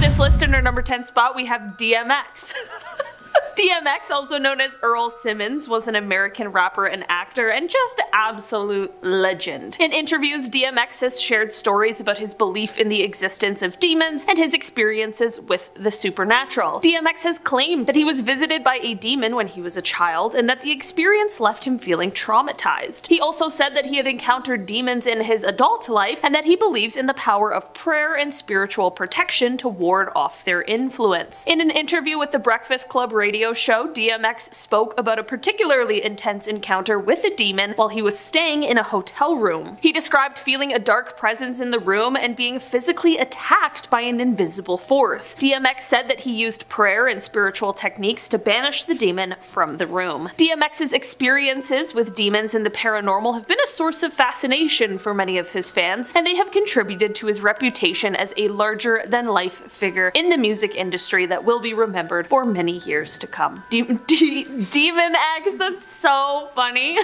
this list in our number 10 spot, we have DMX. DMX, also known as Earl Simmons, was an American rapper and actor and just absolute legend. In interviews, DMX has shared stories about his belief in the existence of demons and his experiences with the supernatural. DMX has claimed that he was visited by a demon when he was a child and that the experience left him feeling traumatized. He also said that he had encountered demons in his adult life and that he believes in the power of prayer and spiritual protection to ward off their influence. In an interview with the Breakfast Club radio show, DMX spoke about a particularly intense encounter with a demon while he was staying in a hotel room. He described feeling a dark presence in the room and being physically attacked by an invisible force. DMX said that he used prayer and spiritual techniques to banish the demon from the room. DMX's experiences with demons and the paranormal have been a source of fascination for many of his fans, and they have contributed to his reputation as a larger-than-life figure in the music industry that will be remembered for many years to come. Demon X, that's so funny.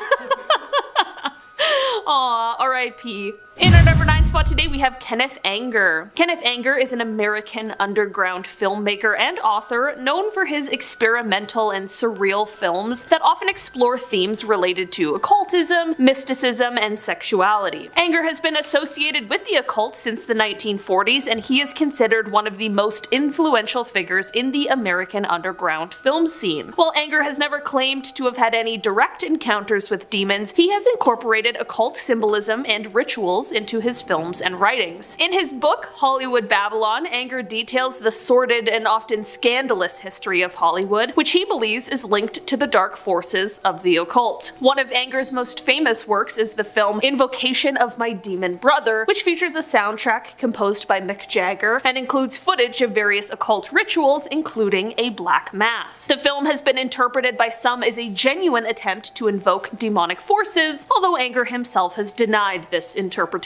Aw, R.I.P. In our number 9 spot today, we have Kenneth Anger. Kenneth Anger is an American underground filmmaker and author known for his experimental and surreal films that often explore themes related to occultism, mysticism, and sexuality. Anger has been associated with the occult since the 1940s, and he is considered one of the most influential figures in the American underground film scene. While Anger has never claimed to have had any direct encounters with demons, he has incorporated occult symbolism and rituals into his films and writings. In his book, Hollywood Babylon, Anger details the sordid and often scandalous history of Hollywood, which he believes is linked to the dark forces of the occult. One of Anger's most famous works is the film Invocation of My Demon Brother, which features a soundtrack composed by Mick Jagger and includes footage of various occult rituals, including a black mass. The film has been interpreted by some as a genuine attempt to invoke demonic forces, although Anger himself has denied this interpretation.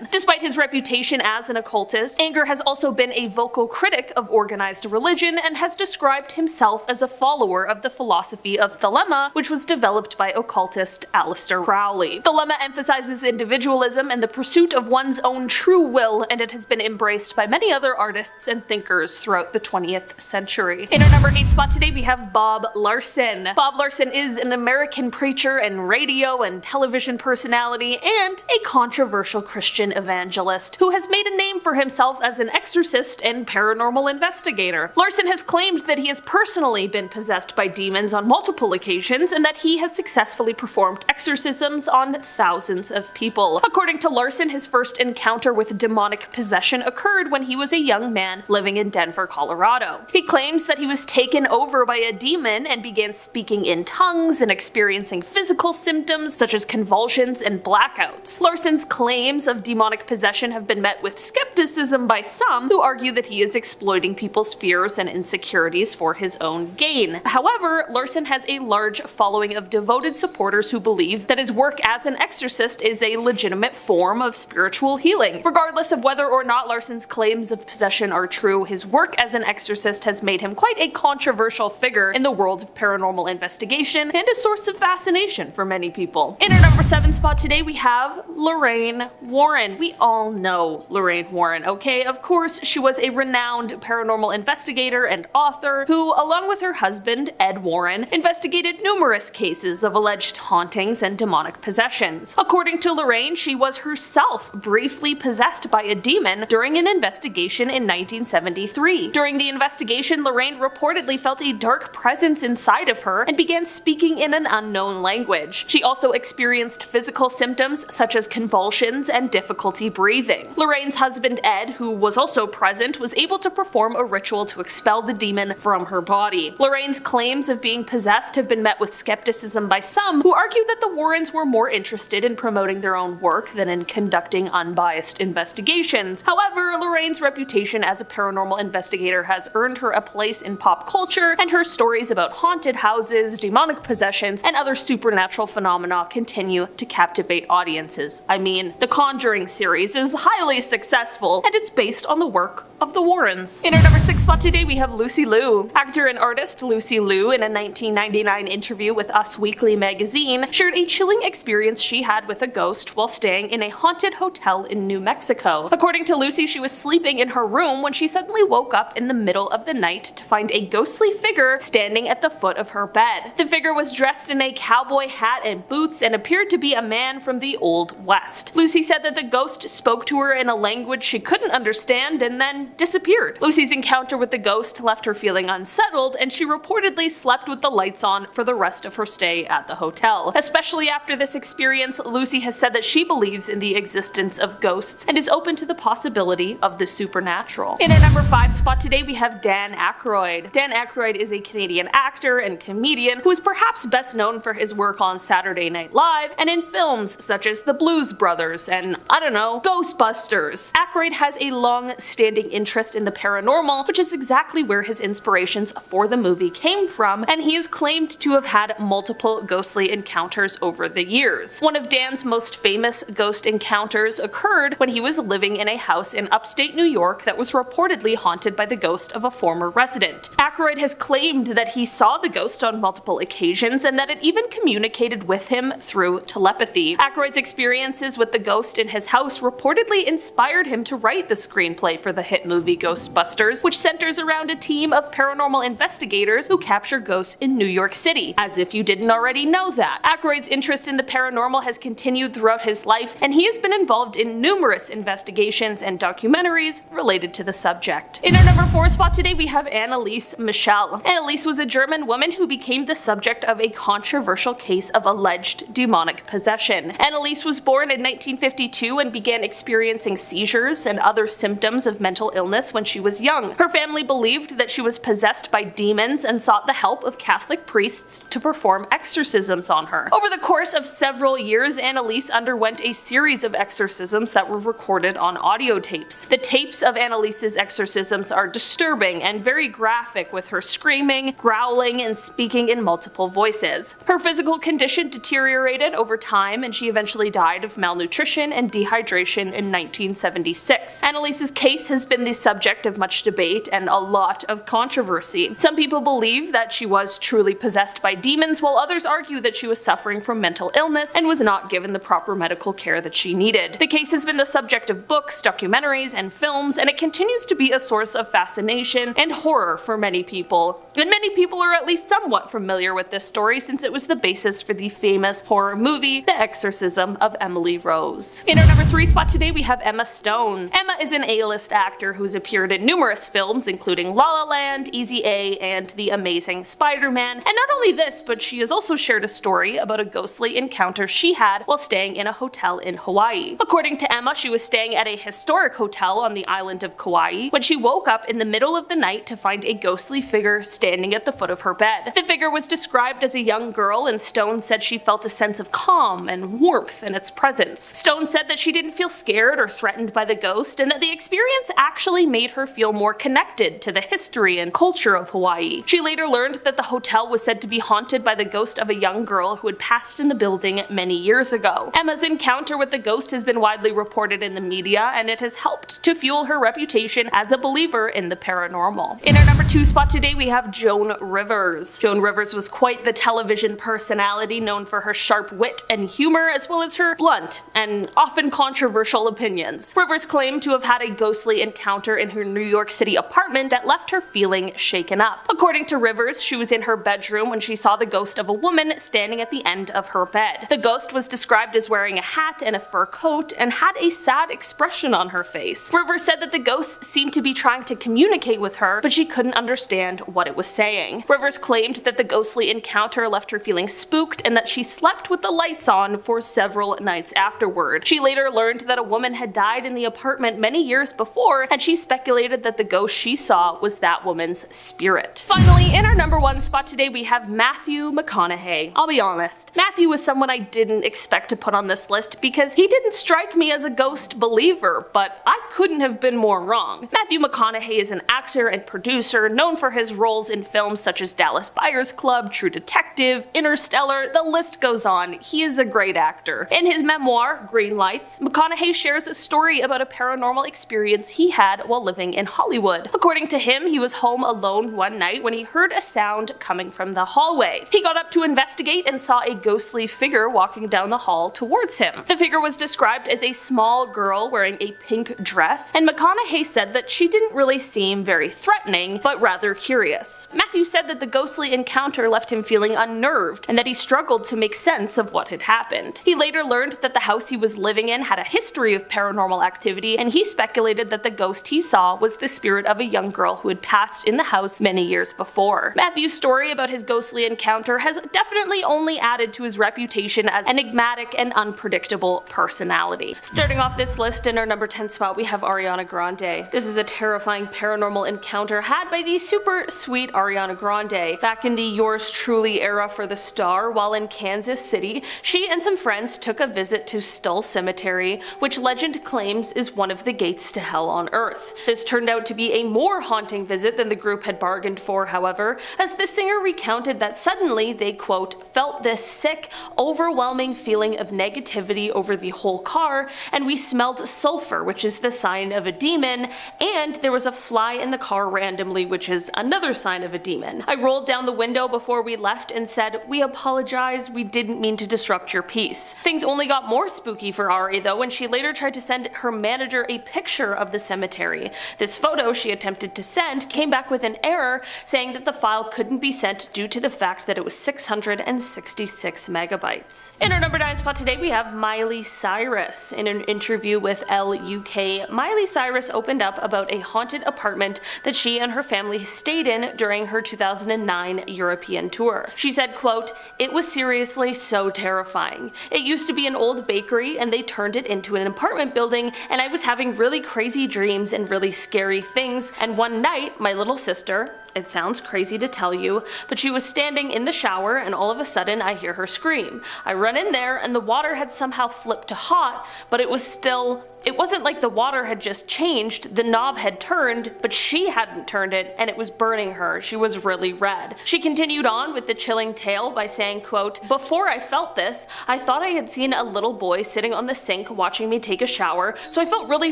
Despite his reputation as an occultist, Anger has also been a vocal critic of organized religion and has described himself as a follower of the philosophy of Thelema, which was developed by occultist Aleister Crowley. Thelema emphasizes individualism and the pursuit of one's own true will, and it has been embraced by many other artists and thinkers throughout the 20th century. In our number 8 spot today, we have Bob Larson. Bob Larson is an American preacher and radio and television personality and a controversial Christian evangelist who has made a name for himself as an exorcist and paranormal investigator. Larson has claimed that he has personally been possessed by demons on multiple occasions and that he has successfully performed exorcisms on thousands of people. According to Larson, his first encounter with demonic possession occurred when he was a young man living in Denver, Colorado. He claims that he was taken over by a demon and began speaking in tongues and experiencing physical symptoms such as convulsions and blackouts. Larson's claims of demonic possession have been met with skepticism by some who argue that he is exploiting people's fears and insecurities for his own gain. However, Larson has a large following of devoted supporters who believe that his work as an exorcist is a legitimate form of spiritual healing. Regardless of whether or not Larson's claims of possession are true, his work as an exorcist has made him quite a controversial figure in the world of paranormal investigation and a source of fascination for many people. In our number 7 spot today, we have Lorraine Warren. We all know Lorraine Warren, okay? Of course, she was a renowned paranormal investigator and author who, along with her husband, Ed Warren, investigated numerous cases of alleged hauntings and demonic possessions. According to Lorraine, she was herself briefly possessed by a demon during an investigation in 1973. During the investigation, Lorraine reportedly felt a dark presence inside of her and began speaking in an unknown language. She also experienced physical symptoms such as convulsions and difficulty breathing. Lorraine's husband Ed, who was also present, was able to perform a ritual to expel the demon from her body. Lorraine's claims of being possessed have been met with skepticism by some who argue that the Warrens were more interested in promoting their own work than in conducting unbiased investigations. However, Lorraine's reputation as a paranormal investigator has earned her a place in pop culture, and her stories about haunted houses, demonic possessions, and other supernatural phenomena continue to captivate audiences. I mean, the Conjuring series is highly successful, and it's based on the work of the Warrens. In our number 6 spot today, we have Lucy Liu. Actor and artist Lucy Liu, in a 1999 interview with Us Weekly magazine, shared a chilling experience she had with a ghost while staying in a haunted hotel in New Mexico. According to Lucy, she was sleeping in her room when she suddenly woke up in the middle of the night to find a ghostly figure standing at the foot of her bed. The figure was dressed in a cowboy hat and boots and appeared to be a man from the Old West. Lucy said that the ghost spoke to her in a language she couldn't understand and then disappeared. Lucy's encounter with the ghost left her feeling unsettled, and she reportedly slept with the lights on for the rest of her stay at the hotel. Especially after this experience, Lucy has said that she believes in the existence of ghosts and is open to the possibility of the supernatural. In our number 5 spot today, we have Dan Aykroyd. Dan Aykroyd is a Canadian actor and comedian who is perhaps best known for his work on Saturday Night Live and in films such as The Blues Brothers and, I don't know, Ghostbusters. Aykroyd has a long-standing interest in the paranormal, which is exactly where his inspirations for the movie came from, and he is claimed to have had multiple ghostly encounters over the years. One of Dan's most famous ghost encounters occurred when he was living in a house in upstate New York that was reportedly haunted by the ghost of a former resident. Aykroyd has claimed that he saw the ghost on multiple occasions and that it even communicated with him through telepathy. Aykroyd's experiences with the ghost in his house reportedly inspired him to write the screenplay for the hit movie Ghostbusters, which centers around a team of paranormal investigators who capture ghosts in New York City, as if you didn't already know that. Aykroyd's interest in the paranormal has continued throughout his life, and he has been involved in numerous investigations and documentaries related to the subject. In our number 4 spot today, we have Anneliese Michel. Anneliese was a German woman who became the subject of a controversial case of alleged demonic possession. Anneliese was born in 1952 and began experiencing seizures and other symptoms of mental illness when she was young. Her family believed that she was possessed by demons and sought the help of Catholic priests to perform exorcisms on her. Over the course of several years, Anneliese underwent a series of exorcisms that were recorded on audio tapes. The tapes of Anneliese's exorcisms are disturbing and very graphic, with her screaming, growling, and speaking in multiple voices. Her physical condition deteriorated over time, and she eventually died of malnutrition and dehydration in 1976. Anneliese's case has been the subject of much debate and a lot of controversy. Some people believe that she was truly possessed by demons, while others argue that she was suffering from mental illness and was not given the proper medical care that she needed. The case has been the subject of books, documentaries, and films, and it continues to be a source of fascination and horror for many people. And many people are at least somewhat familiar with this story since it was the basis for the famous horror movie The Exorcism of Emily Rose. In our number 3 spot today, we have Emma Stone. Emma is an A-list actor who's appeared in numerous films including La La Land, Easy A, and The Amazing Spider-Man. And not only this, but she has also shared a story about a ghostly encounter she had while staying in a hotel in Hawaii. According to Emma, she was staying at a historic hotel on the island of Kauai when she woke up in the middle of the night to find a ghostly figure standing at the foot of her bed. The figure was described as a young girl, and Stone said she felt a sense of calm and warmth in its presence. Stone said that she didn't feel scared or threatened by the ghost, and that the experience actually made her feel more connected to the history and culture of Hawaii. She later learned that the hotel was said to be haunted by the ghost of a young girl who had passed in the building many years ago. Emma's encounter with the ghost has been widely reported in the media, and it has helped to fuel her reputation as a believer in the paranormal. In our number 2 spot today, we have Joan Rivers. Joan Rivers was quite the television personality, known for her sharp wit and humor, as well as her blunt and often controversial opinions. Rivers claimed to have had a ghostly encounter in her New York City apartment that left her feeling shaken up. According to Rivers, she was in her bedroom when she saw the ghost of a woman standing at the end of her bed. The ghost was described as wearing a hat and a fur coat and had a sad expression on her face. Rivers said that the ghost seemed to be trying to communicate with her, but she couldn't understand what it was saying. Rivers claimed that the ghostly encounter left her feeling spooked and that she slept with the lights on for several nights afterward. She later learned that a woman had died in the apartment many years before, and she speculated that the ghost she saw was that woman's spirit. Finally, in our number 1 spot today, we have Matthew McConaughey. I'll be honest, Matthew was someone I didn't expect to put on this list because he didn't strike me as a ghost believer, but I couldn't have been more wrong. Matthew McConaughey is an actor and producer known for for his roles in films such as Dallas Buyers Club, True Detective, Interstellar, the list goes on. He is a great actor. In his memoir, Green Lights, McConaughey shares a story about a paranormal experience he had while living in Hollywood. According to him, he was home alone one night when he heard a sound coming from the hallway. He got up to investigate and saw a ghostly figure walking down the hall towards him. The figure was described as a small girl wearing a pink dress, and McConaughey said that she didn't really seem very threatening, but rather curious. Matthew said that the ghostly encounter left him feeling unnerved, and that he struggled to make sense of what had happened. He later learned that the house he was living in had a history of paranormal activity, and he speculated that the ghost he saw was the spirit of a young girl who had passed in the house many years before. Matthew's story about his ghostly encounter has definitely only added to his reputation as enigmatic and unpredictable personality. Starting off this list, in our number 10 spot we have Ariana Grande. This is a terrifying paranormal encounter had by the super sweet Ariana Grande. Back in the Yours Truly era for the star, while in Kansas City, she and some friends took a visit to Stull Cemetery, which legend claims is one of the gates to hell on Earth. This turned out to be a more haunting visit than the group had bargained for, however, as the singer recounted that suddenly they, quote, felt this sick, overwhelming feeling of negativity over the whole car, and we smelled sulfur, which is the sign of a demon, and there was a fly in the car randomly, which is another sign of a demon. I rolled down the window before we left and said, "We apologize, we didn't mean to disrupt your peace." Things only got more spooky for Ari though when she later tried to send her manager a picture of the cemetery. This photo she attempted to send came back with an error saying that the file couldn't be sent due to the fact that it was 666 megabytes. In our number 9 spot today we have Miley Cyrus. In an interview with Elle UK, Miley Cyrus opened up about a haunted apartment that she and her family stayed in during her 2009 European tour. She said, quote, "It was seriously so terrifying. It used to be an old bakery and they turned it into an apartment building, and I was having really crazy dreams and really scary things, and one night my little sister, it sounds crazy to tell you, but she was standing in the shower and all of a sudden I hear her scream. I run in there and the water had somehow flipped to hot, but it wasn't like the water had just changed, the knob had turned, but she hadn't turned it and it was burning her. She was really red." She continued on with the chilling tale by saying, quote, "Before I felt this, I thought I had seen a little boy sitting on the sink watching me take a shower, so I felt really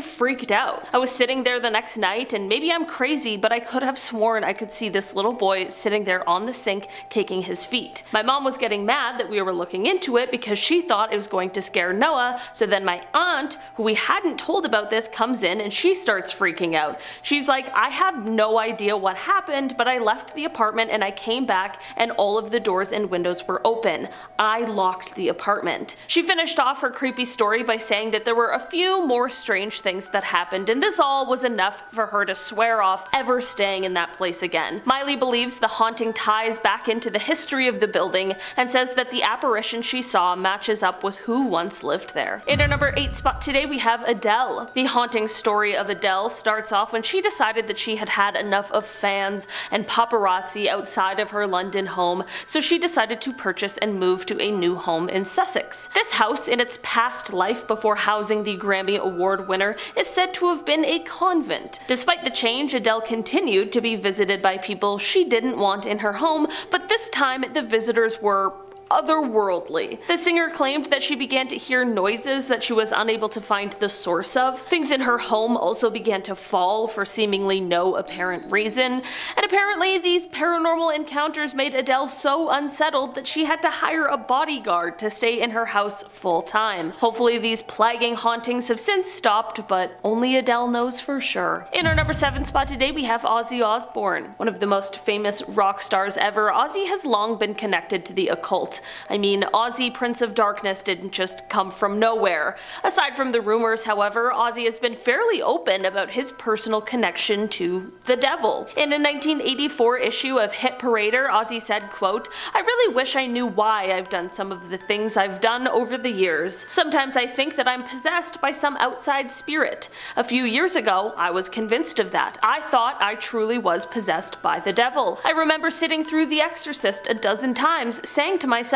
freaked out. I was sitting there the next night, and maybe I'm crazy, but I could have sworn I could see this little boy sitting there on the sink kicking his feet. My mom was getting mad that we were looking into it because she thought it was going to scare Noah, so then my aunt, who we hadn't told about this, comes in and she starts freaking out. She's like, I have no idea what happened, but I left the apartment and I came back and all of the doors and windows were open. I locked the apartment." She finished off her creepy story by saying that there were a few more strange things that happened, and this all was enough for her to swear off ever staying in that place again. Miley believes the haunting ties back into the history of the building and says that the apparition she saw matches up with who once lived there. In our number 8 spot today we have Adele. The haunting story of Adele starts off when she decided that she had had enough of fans and paparazzi outside of her London home, so she decided to purchase and move to a new home in Sussex. This house, in its past life before housing the Grammy Award winner, is said to have been a convent. Despite the change, Adele continued to be visited by people she didn't want in her home, but this time the visitors were otherworldly. The singer claimed that she began to hear noises that she was unable to find the source of. Things in her home also began to fall for seemingly no apparent reason, and apparently these paranormal encounters made Adele so unsettled that she had to hire a bodyguard to stay in her house full time. Hopefully these plaguing hauntings have since stopped, but only Adele knows for sure. In our number 7 spot today we have Ozzy Osbourne. One of the most famous rock stars ever, Ozzy has long been connected to the occult. I mean, Ozzy, Prince of Darkness, didn't just come from nowhere. Aside from the rumors, however, Ozzy has been fairly open about his personal connection to the devil. In a 1984 issue of Hit Parader, Ozzy said, quote, "I really wish I knew why I've done some of the things I've done over the years. Sometimes I think that I'm possessed by some outside spirit. A few years ago, I was convinced of that. I thought I truly was possessed by the devil. I remember sitting through The Exorcist a dozen times, saying to myself,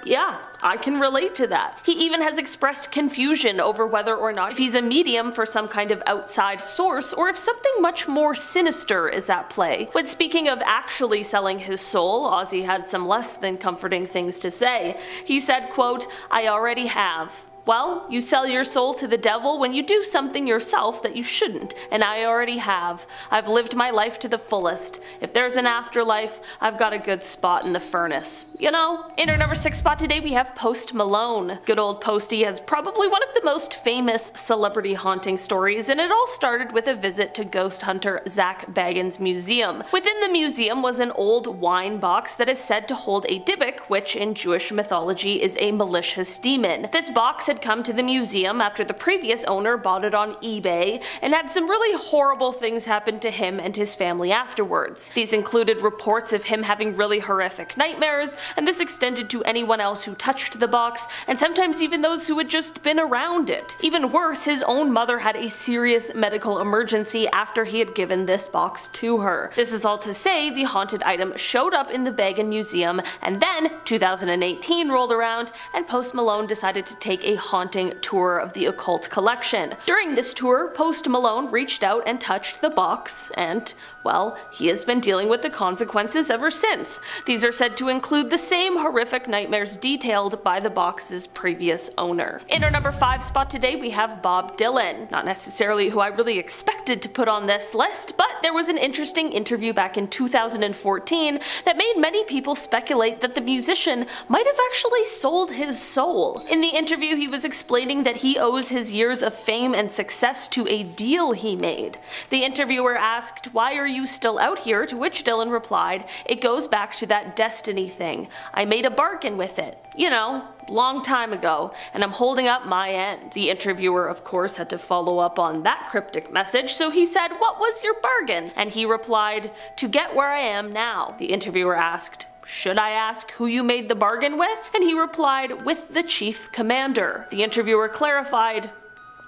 Yeah, I can relate to that. He even has expressed confusion over whether or not if he's a medium for some kind of outside source or if something much more sinister is at play. When speaking of actually selling his soul, Ozzy had some less than comforting things to say. He said, quote, "I already have. Well, you sell your soul to the devil when you do something yourself that you shouldn't, and I already have. I've lived my life to the fullest. If there's an afterlife, I've got a good spot in the furnace. You know?" In our number 6 spot today, we have Post Malone. Good old Posty has probably one of the most famous celebrity haunting stories, and it all started with a visit to ghost hunter Zach Bagans' museum. Within the museum was an old wine box that is said to hold a Dybbuk, which in Jewish mythology is a malicious demon. This box had come to the museum after the previous owner bought it on eBay and had some really horrible things happen to him and his family afterwards. These included reports of him having really horrific nightmares, and this extended to anyone else who touched the box, and sometimes even those who had just been around it. Even worse, his own mother had a serious medical emergency after he had given this box to her. This is all to say the haunted item showed up in the Bagan Museum, and then 2018 rolled around and Post Malone decided to take a haunting tour of the occult collection. During this tour, Post Malone reached out and touched the box, and, well, he has been dealing with the consequences ever since. These are said to include the same horrific nightmares detailed by the box's previous owner. In our number 5 spot today, we have Bob Dylan. Not necessarily who I really expected to put on this list, but there was an interesting interview back in 2014 that made many people speculate that the musician might have actually sold his soul. In the interview, he was explaining that he owes his years of fame and success to a deal he made. The interviewer asked, "Why are you still out here?" To which Dylan replied, "It goes back to that destiny thing. I made a bargain with it. You know, long time ago, and I'm holding up my end." The interviewer, of course, had to follow up on that cryptic message, so he said, "What was your bargain?" And he replied, "To get where I am now." The interviewer asked, "Should I ask who you made the bargain with?" And he replied, "With the chief commander." The interviewer clarified,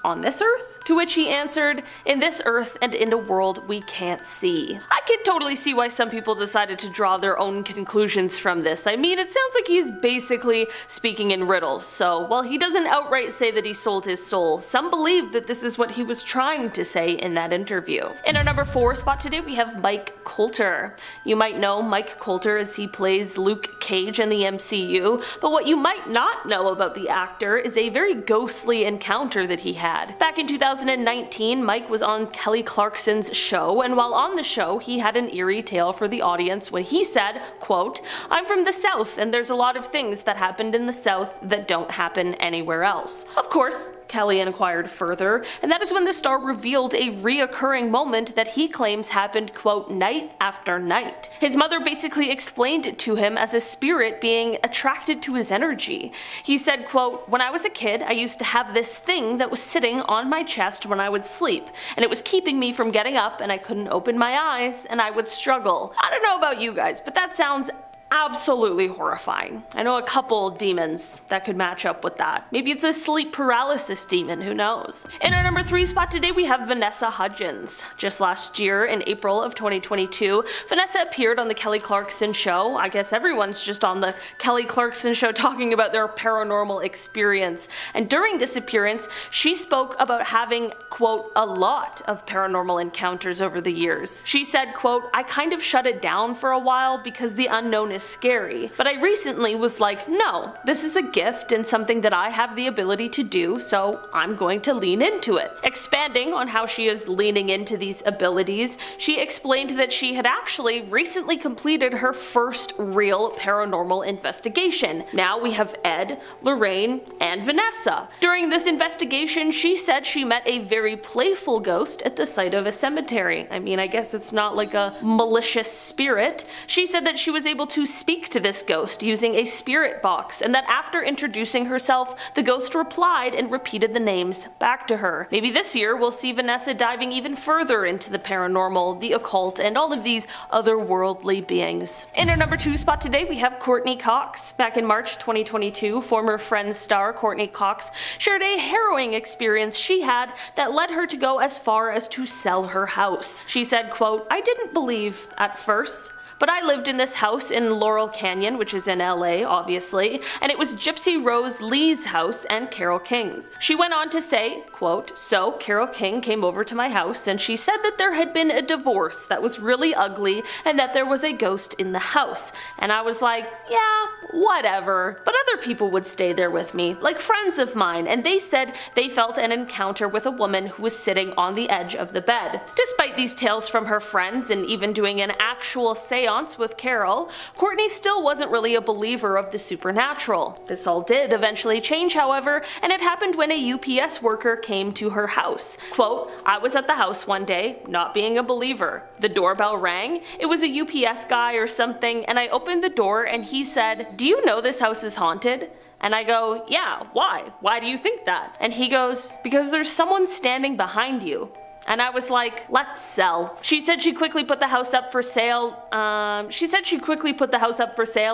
"On this earth?" To which he answered, "In this earth and in a world we can't see." I can totally see why some people decided to draw their own conclusions from this. I mean, it sounds like he's basically speaking in riddles, so while he doesn't outright say that he sold his soul, some believe that this is what he was trying to say in that interview. In our number 4 spot today, we have Mike Colter. You might know Mike Colter as he plays Luke Cage in the MCU, but what you might not know about the actor is a very ghostly encounter that he had. Back in 2019, Mike was on Kelly Clarkson's show, and while on the show, he had an eerie tale for the audience when he said, quote, "I'm from the South, and there's a lot of things that happened in the South that don't happen anywhere else." Of course, Kelly inquired further, and that is when the star revealed a reoccurring moment that he claims happened, quote, "night after night." His mother basically explained it to him as a spirit being attracted to his energy. He said, quote, "When I was a kid, I used to have this thing that was sitting on my chest when I would sleep, and it was keeping me from getting up, and I couldn't open my eyes, and I would struggle." I don't know about you guys, but that sounds absolutely horrifying. I know a couple demons that could match up with that. Maybe it's a sleep paralysis demon, who knows? In our number 3 spot today, we have Vanessa Hudgens. Just last year, in April of 2022, Vanessa appeared on the Kelly Clarkson show. I guess everyone's just on the Kelly Clarkson show talking about their paranormal experience. And during this appearance, she spoke about having, quote, "a lot of paranormal encounters over the years." She said, quote, "I kind of shut it down for a while because the unknown is scary, but I recently was like, no, this is a gift and something that I have the ability to do, so I'm going to lean into it." Expanding on how she is leaning into these abilities, she explained that she had actually recently completed her first real paranormal investigation. Now we have Ed, Lorraine, and Vanessa. During this investigation, she said she met a very playful ghost at the site of a cemetery. I mean, I guess it's not like a malicious spirit. She said that she was able to speak to this ghost using a spirit box, and that after introducing herself, the ghost replied and repeated the names back to her. Maybe this year we'll see Vanessa diving even further into the paranormal, the occult, and all of these otherworldly beings. In our number 2 spot today, we have Courtney Cox. Back in March 2022, former Friends star Courtney Cox shared a harrowing experience she had that led her to go as far as to sell her house. She said, quote, "I didn't believe at first, But I lived in this house in Laurel Canyon, which is in LA, obviously, and it was Gypsy Rose Lee's house and Carole King's. She went on to say, quote, "So Carole King came over to my house and she said that there had been a divorce that was really ugly and that there was a ghost in the house. And I was like, yeah, whatever. But other people would stay there with me, like friends of mine, and they said they felt an encounter with a woman who was sitting on the edge of the bed." Despite these tales from her friends and even doing an actual seance with Carole, Courtney still wasn't really a believer of the supernatural. This all did eventually change, however, and it happened when a UPS worker came to her house. Quote, "I was at the house one day, not being a believer. The doorbell rang. It was a UPS guy or something, and I opened the door and he said, 'Do you know this house is haunted?' And I go, 'Yeah, why? Why do you think that?' And he goes, 'Because there's someone standing behind you.' And I was like, let's sell. She said she quickly put the house up for sale.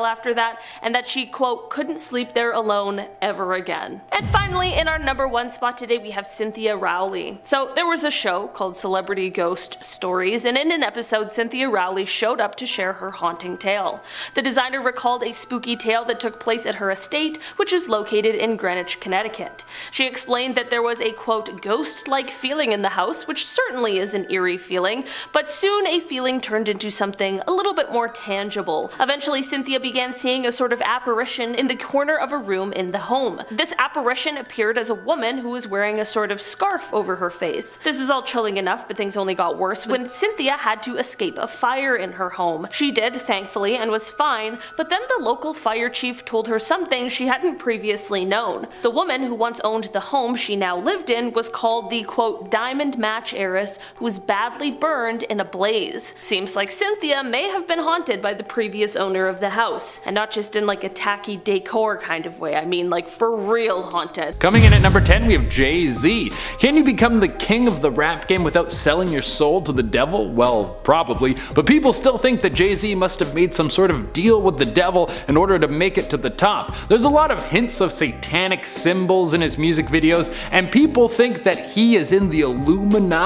After that, and that she, quote, couldn't sleep there alone ever again. And finally, in our number one spot today, we have Cynthia Rowley. So there was a show called Celebrity Ghost Stories, and in an episode, Cynthia Rowley showed up to share her haunting tale. The designer recalled a spooky tale that took place at her estate, which is located in Greenwich, Connecticut. She explained that there was a, quote, ghost-like feeling in the house, which certainly is an eerie feeling, but soon a feeling turned into something a little bit more tangible. Eventually, Cynthia began seeing a sort of apparition in the corner of a room in the home. This apparition appeared as a woman who was wearing a sort of scarf over her face. This is all chilling enough, but things only got worse when Cynthia had to escape a fire in her home. She did, thankfully, and was fine, but then the local fire chief told her something she hadn't previously known. The woman who once owned the home she now lived in was called the, quote, diamond match heiress who was badly burned in a blaze. Seems like Cynthia may have been haunted by the previous owner of the house, and not just in like a tacky decor kind of way, I mean like for real haunted. Coming in at number 10, we have Jay-Z. Can you become the king of the rap game without selling your soul to the devil? Well, probably, but people still think that Jay-Z must have made some sort of deal with the devil in order to make it to the top. There's a lot of hints of satanic symbols in his music videos, and people think that he is in the Illuminati.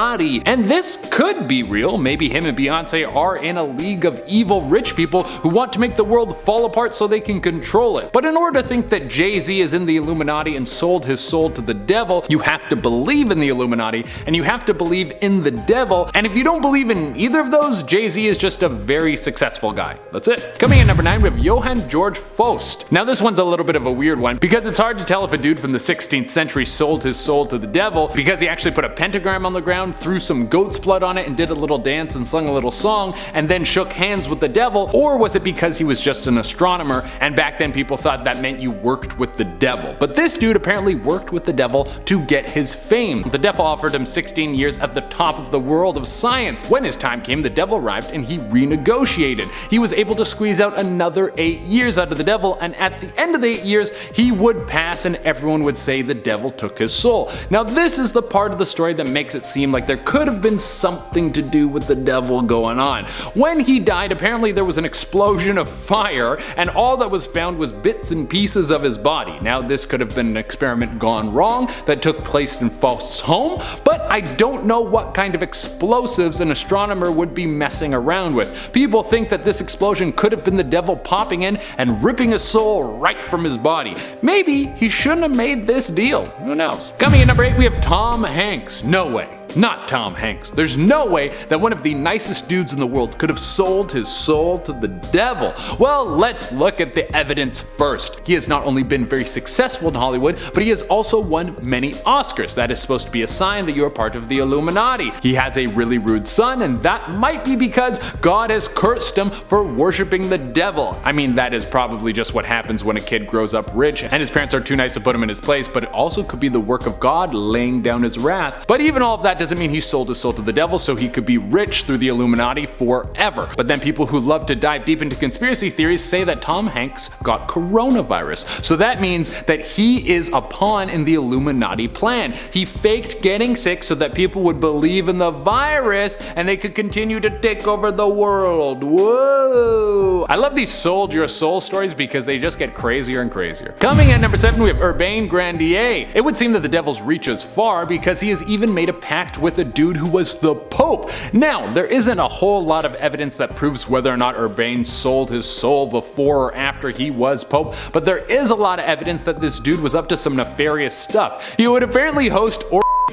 And this could be real. Maybe him and Beyonce are in a league of evil rich people who want to make the world fall apart so they can control it. But in order to think that Jay-Z is in the Illuminati and sold his soul to the devil, you have to believe in the Illuminati and you have to believe in the devil. And if you don't believe in either of those, Jay-Z is just a very successful guy. That's it. Coming in number 9, we have Johann Georg Faust. Now this one's a little bit of a weird one because it's hard to tell if a dude from the 16th century sold his soul to the devil because he actually put a pentagram on the ground, threw some goat's blood on it and did a little dance and sung a little song and then shook hands with the devil, or was it because he was just an astronomer and back then people thought that meant you worked with the devil. But this dude apparently worked with the devil to get his fame. The devil offered him 16 years at the top of the world of science. When his time came, the devil arrived and he renegotiated. He was able to squeeze out another 8 years out of the devil, and at the end of the 8 years he would pass and everyone would say the devil took his soul. Now this is the part of the story that makes it seem like there could have been something to do with the devil going on. When he died, apparently there was an explosion of fire and all that was found was bits and pieces of his body. Now this could have been an experiment gone wrong that took place in Faust's home, but I don't know what kind of explosives an astronomer would be messing around with. People think that this explosion could have been the devil popping in and ripping his soul right from his body. Maybe he shouldn't have made this deal. Who knows? Coming in number 8, we have Tom Hanks. No way. Not Tom Hanks. There's no way that one of the nicest dudes in the world could have sold his soul to the devil. Well, let's look at the evidence first. He has not only been very successful in Hollywood, but he has also won many Oscars. That is supposed to be a sign that you're part of the Illuminati. He has a really rude son, and that might be because God has cursed him for worshiping the devil. I mean, that is probably just what happens when a kid grows up rich and his parents are too nice to put him in his place, but it also could be the work of God laying down his wrath. But even all of that doesn't mean he sold his soul to the devil so he could be rich through the Illuminati forever. But then people who love to dive deep into conspiracy theories say that Tom Hanks got coronavirus. So that means that he is a pawn in the Illuminati plan. He faked getting sick so that people would believe in the virus and they could continue to take over the world. Whoa! I love these sold your soul stories because they just get crazier and crazier. Coming in at number 7, we have Urbain Grandier. It would seem that the devil's reach is far because he has even made a pact pact with a dude who was the Pope. Now, there isn't a whole lot of evidence that proves whether or not Urbain sold his soul before or after he was Pope, but there is a lot of evidence that this dude was up to some nefarious stuff. He would apparently host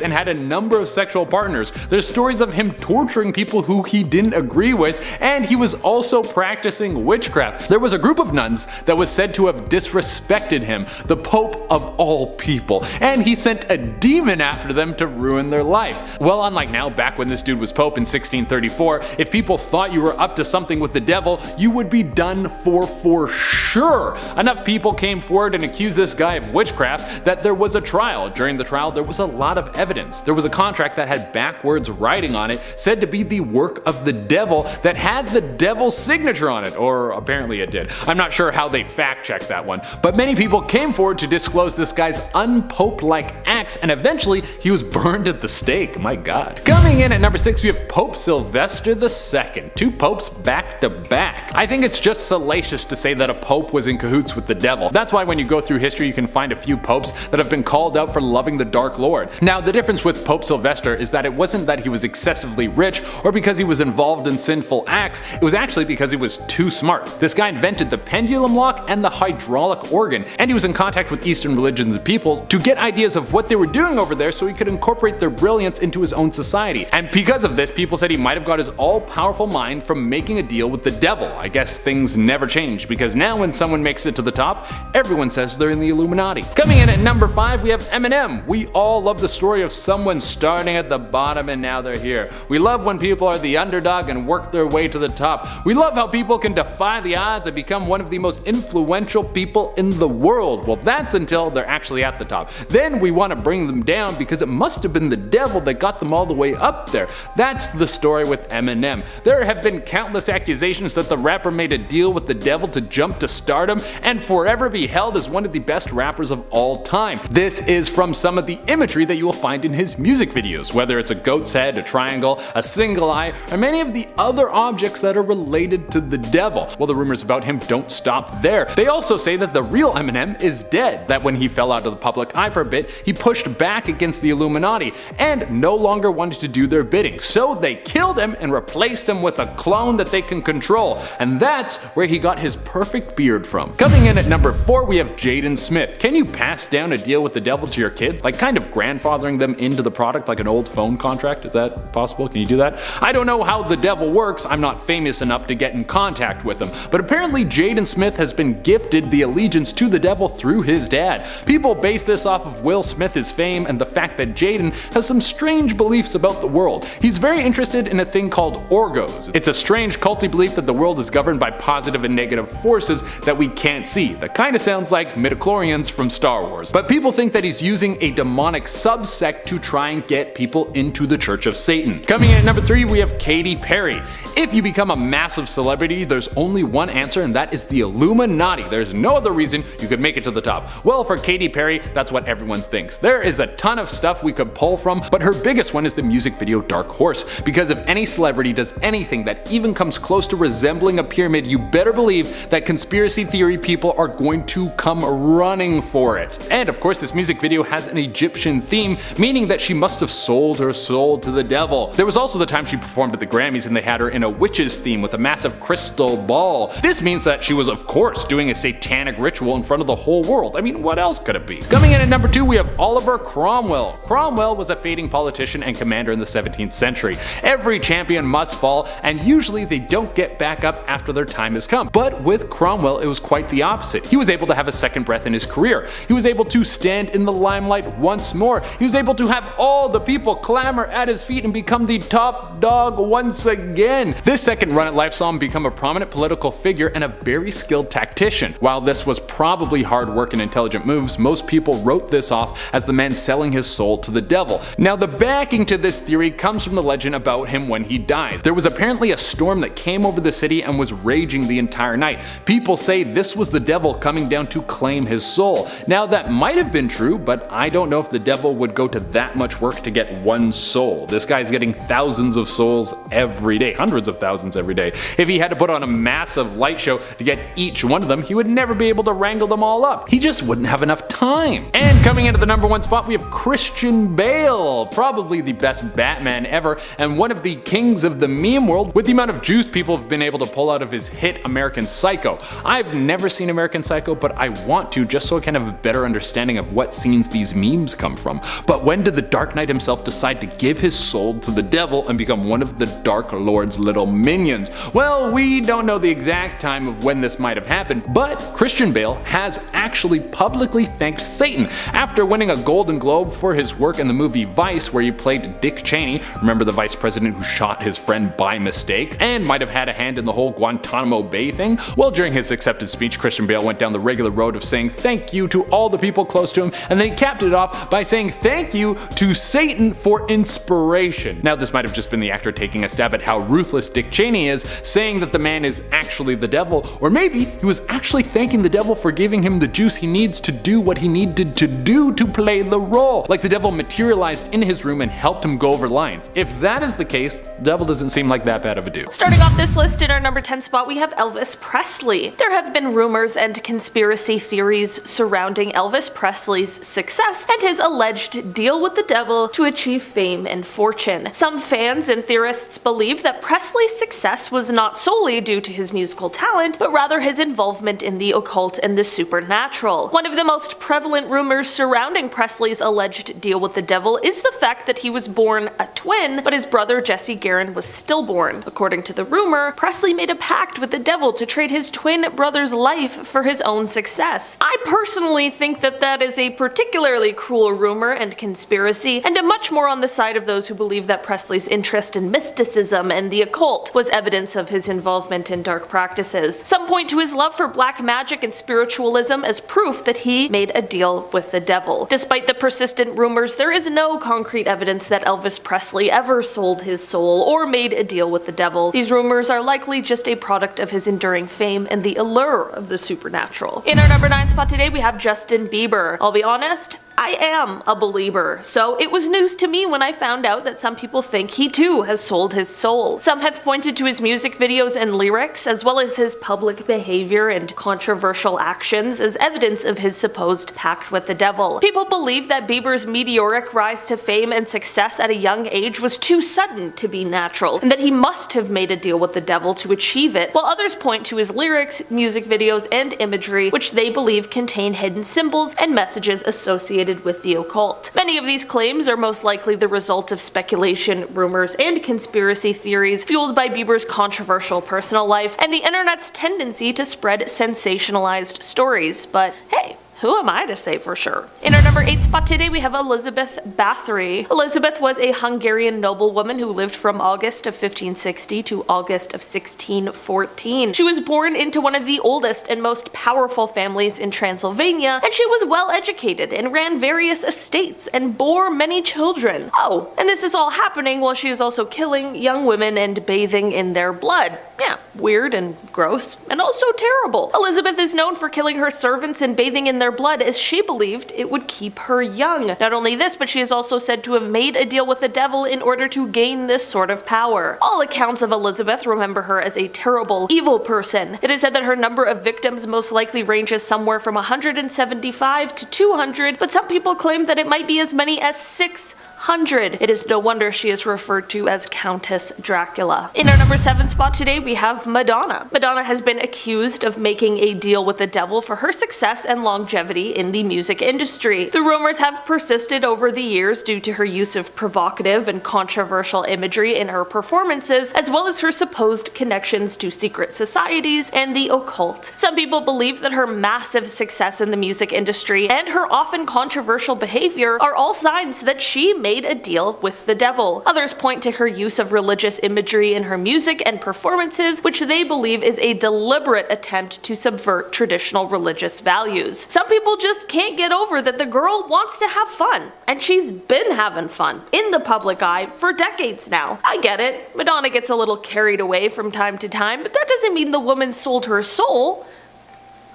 and had a number of sexual partners. There's stories of him torturing people who he didn't agree with, and he was also practicing witchcraft. There was a group of nuns that was said to have disrespected him, the Pope of all people, and he sent a demon after them to ruin their life. Well, unlike now, back when this dude was Pope in 1634, if people thought you were up to something with the devil, you would be done for sure. Enough people came forward and accused this guy of witchcraft that there was a trial. During the trial, there was a lot of evidence. There was a contract that had backwards writing on it, said to be the work of the devil, that had the devil's signature on it, or apparently it did. I'm not sure how they fact-checked that one, but many people came forward to disclose this guy's unpope-like acts, and eventually he was burned at the stake. My god. Coming in at number 6, we have Pope Sylvester II. 2 popes back to back. I think it's just salacious to say that a pope was in cahoots with the devil. That's why when you go through history you can find a few popes that have been called out for loving the Dark Lord. Now, the difference with Pope Sylvester is that it wasn't that he was excessively rich or because he was involved in sinful acts, it was actually because he was too smart. This guy invented the pendulum lock and the hydraulic organ, and he was in contact with Eastern religions and peoples to get ideas of what they were doing over there so he could incorporate their brilliance into his own society. And because of this, people said he might have got his all-powerful mind from making a deal with the devil. I guess things never change, because now when someone makes it to the top, everyone says they're in the Illuminati. Coming in at number 5, we have Eminem. We all love the story of someone starting at the bottom and now they're here. We love when people are the underdog and work their way to the top. We love how people can defy the odds and become one of the most influential people in the world. Well, that's until they're actually at the top. Then we want to bring them down because it must have been the devil that got them all the way up there. That's the story with Eminem. There have been countless accusations that the rapper made a deal with the devil to jump to stardom and forever be held as one of the best rappers of all time. This is from some of the imagery that you will find in his music videos, whether it's a goat's head, a triangle, a single eye, or many of the other objects that are related to the devil. Well, the rumors about him don't stop there. They also say that the real Eminem is dead, that when he fell out of the public eye for a bit, he pushed back against the Illuminati and no longer wanted to do their bidding. So they killed him and replaced him with a clone that they can control, and that's where he got his perfect beard from. Coming in at number 4, we have Jaden Smith. Can you pass down a deal with the devil to your kids? Like kind of grandfathering them into the product like an old phone contract? Is that possible? Can you do that? I don't know how the devil works. I'm not famous enough to get in contact with him, but apparently Jaden Smith has been gifted the allegiance to the devil through his dad. People base this off of Will Smith's fame and the fact that Jaden has some strange beliefs about the world. He's very interested in a thing called orgos. It's a strange culty belief that the world is governed by positive and negative forces that we can't see. That kind of sounds like midichlorians from Star Wars. But people think that he's using a demonic subsect to try and get people into the Church of Satan. Coming in at number 3, we have Katy Perry. If you become a massive celebrity, there's only one answer, and that is the Illuminati. There's no other reason you could make it to the top. Well, for Katy Perry, that's what everyone thinks. There is a ton of stuff we could pull from, but her biggest one is the music video Dark Horse. Because if any celebrity does anything that even comes close to resembling a pyramid, you better believe that conspiracy theory people are going to come running for it. And of course, this music video has an Egyptian theme, meaning that she must have sold her soul to the devil. There was also the time she performed at the Grammys and they had her in a witch's theme with a massive crystal ball. This means that she was, of course, doing a satanic ritual in front of the whole world. I mean, what else could it be? Coming in at number 2, we have Oliver Cromwell. Cromwell was a fading politician and commander in the 17th century. Every champion must fall, and usually they don't get back up after their time has come. But with Cromwell, it was quite the opposite. He was able to have a second breath in his career. He was able to stand in the limelight once more. He was able to have all the people clamor at his feet and become the top dog once again. This second run at life saw him become a prominent political figure and a very skilled tactician. While this was probably hard work and intelligent moves, most people wrote this off as the man selling his soul to the devil. Now, the backing to this theory comes from the legend about him when he dies. There was apparently a storm that came over the city and was raging the entire night. People say this was the devil coming down to claim his soul. Now, that might have been true, but I don't know if the devil would go to that much work to get one soul. This guy's getting thousands of souls every day, hundreds of thousands every day. If he had to put on a massive light show to get each one of them, he would never be able to wrangle them all up. He just wouldn't have enough time. And coming into the number 1 spot, we have Christian Bale, probably the best Batman ever, and one of the kings of the meme world with the amount of juice people have been able to pull out of his hit American Psycho. I've never seen American Psycho, but I want to, just so I can have a better understanding of what scenes these memes come from. But when did the Dark Knight himself decide to give his soul to the devil and become one of the Dark Lord's little minions? Well, we don't know the exact time of when this might have happened, but Christian Bale has actually publicly thanked Satan after winning a Golden Globe for his work in the movie Vice, where he played Dick Cheney, remember the vice president who shot his friend by mistake, and might have had a hand in the whole Guantanamo Bay thing. Well, during his acceptance speech, Christian Bale went down the regular road of saying thank you to all the people close to him, and then he capped it off by saying thank you to Satan for inspiration. Now, this might have just been the actor taking a stab at how ruthless Dick Cheney is, saying that the man is actually the devil, or maybe he was actually thanking the devil for giving him the juice he needs to do what he needed to do to play the role. Like the devil materialized in his room and helped him go over lines. If that is the case, the devil doesn't seem like that bad of a dude. Starting off this list in our number 10 spot, we have Elvis Presley. There have been rumors and conspiracy theories surrounding Elvis Presley's success and his alleged deal with the devil to achieve fame and fortune. Some fans and theorists believe that Presley's success was not solely due to his musical talent, but rather his involvement in the occult and the supernatural. One of the most prevalent rumors surrounding Presley's alleged deal with the devil is the fact that he was born a twin, but his brother Jesse Garon was stillborn. According to the rumor, Presley made a pact with the devil to trade his twin brother's life for his own success. I personally think that that is a particularly cruel rumor and conspiracy, and am much more on the side of those who believe that Presley's interest in mysticism and the occult was evidence of his involvement in dark practices. Some point to his love for black magic and spiritualism as proof that he made a deal with the devil. Despite the persistent rumors, there is no concrete evidence that Elvis Presley ever sold his soul or made a deal with the devil. These rumors are likely just a product of his enduring fame and the allure of the supernatural. In our number 9 spot today, we have Justin Bieber. I'll be honest, I am a believer, so it was news to me when I found out that some people think he too has sold his soul. Some have pointed to his music videos and lyrics, as well as his public behavior and controversial actions, as evidence of his supposed pact with the devil. People believe that Bieber's meteoric rise to fame and success at a young age was too sudden to be natural, and that he must have made a deal with the devil to achieve it, while others point to his lyrics, music videos, and imagery, which they believe contain hidden symbols and messages associated with the occult. Many of these claims are most likely the result of speculation, rumors, and conspiracy theories fueled by Bieber's controversial personal life and the internet's tendency to spread sensationalized stories, but hey, who am I to say for sure? In our number 8 spot today, we have Elizabeth Bathory. Elizabeth was a Hungarian noblewoman who lived from August of 1560 to August of 1614. She was born into one of the oldest and most powerful families in Transylvania, and she was well educated and ran various estates and bore many children. Oh, and this is all happening while she is also killing young women and bathing in their blood. Yeah, weird and gross, and also terrible. Elizabeth is known for killing her servants and bathing in their blood, as she believed it would keep her young. Not only this, but she is also said to have made a deal with the devil in order to gain this sort of power. All accounts of Elizabeth remember her as a terrible, evil person. It is said that her number of victims most likely ranges somewhere from 175 to 200, but some people claim that it might be as many as 600. It is no wonder she is referred to as Countess Dracula. In our number 7 spot today, we have Madonna. Madonna has been accused of making a deal with the devil for her success and longevity in the music industry. The rumors have persisted over the years due to her use of provocative and controversial imagery in her performances, as well as her supposed connections to secret societies and the occult. Some people believe that her massive success in the music industry and her often controversial behavior are all signs that she made a deal with the devil. Others point to her use of religious imagery in her music and performances, which they believe is a deliberate attempt to subvert traditional religious values. Some people just can't get over that the girl wants to have fun, and she's been having fun in the public eye for decades now. I get it, Madonna gets a little carried away from time to time, but that doesn't mean the woman sold her soul.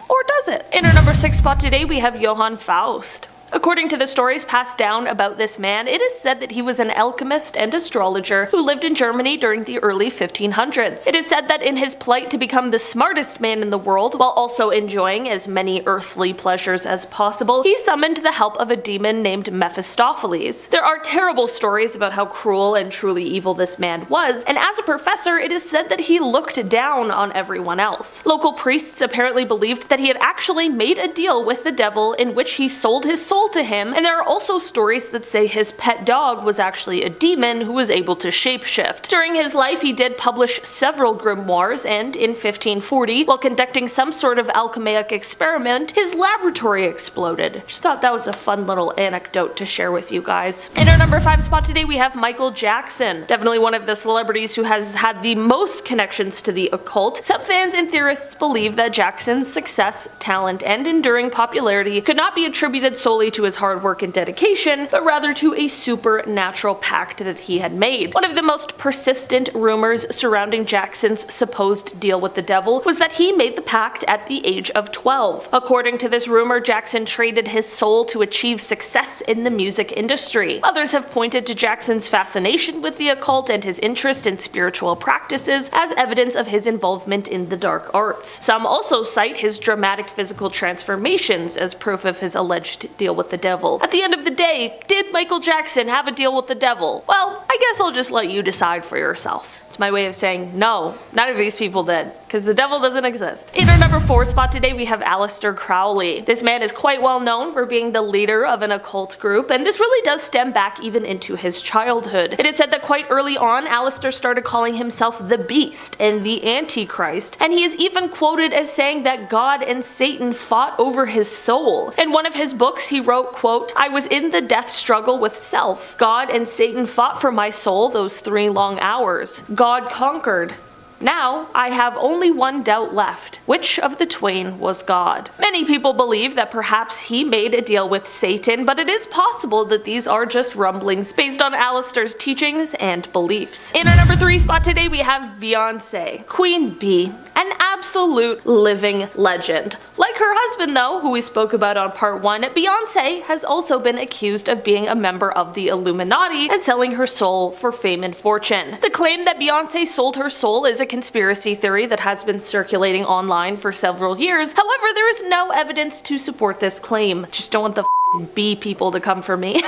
Or does it? In our number 6 spot today, we have Johann Faust. According to the stories passed down about this man, it is said that he was an alchemist and astrologer who lived in Germany during the early 1500s. It is said that in his plight to become the smartest man in the world, while also enjoying as many earthly pleasures as possible, he summoned the help of a demon named Mephistopheles. There are terrible stories about how cruel and truly evil this man was, and as a professor, it is said that he looked down on everyone else. Local priests apparently believed that he had actually made a deal with the devil in which he sold his soul to him, and there are also stories that say his pet dog was actually a demon who was able to shapeshift. During his life, he did publish several grimoires, and in 1540, while conducting some sort of alchemic experiment, his laboratory exploded. Just thought that was a fun little anecdote to share with you guys. In our number 5 spot today, we have Michael Jackson. Definitely one of the celebrities who has had the most connections to the occult. Some fans and theorists believe that Jackson's success, talent, and enduring popularity could not be attributed solely to his hard work and dedication, but rather to a supernatural pact that he had made. One of the most persistent rumors surrounding Jackson's supposed deal with the devil was that he made the pact at the age of 12. According to this rumor, Jackson traded his soul to achieve success in the music industry. Others have pointed to Jackson's fascination with the occult and his interest in spiritual practices as evidence of his involvement in the dark arts. Some also cite his dramatic physical transformations as proof of his alleged deal with the devil. At the end of the day, did Michael Jackson have a deal with the devil? Well, I guess I'll just let you decide for yourself. It's my way of saying no, none of these people did, because the devil doesn't exist. In our number 4 spot today, we have Aleister Crowley. This man is quite well known for being the leader of an occult group, and this really does stem back even into his childhood. It is said that quite early on, Aleister started calling himself the Beast and the Antichrist, and he is even quoted as saying that God and Satan fought over his soul. In one of his books, he wrote, quote, "I was in the death struggle with self. God and Satan fought for my soul those 3 long hours. God conquered. Now, I have only one doubt left. Which of the twain was God?" Many people believe that perhaps he made a deal with Satan, but it is possible that these are just rumblings based on Aleister's teachings and beliefs. In our number 3 spot today, we have Beyonce. Queen Bee, an absolute living legend. Like her husband though, who we spoke about on part 1, Beyonce has also been accused of being a member of the Illuminati and selling her soul for fame and fortune. The claim that Beyonce sold her soul is a conspiracy theory that has been circulating online for several years. However, there is no evidence to support this claim. Just don't want the bee people to come for me.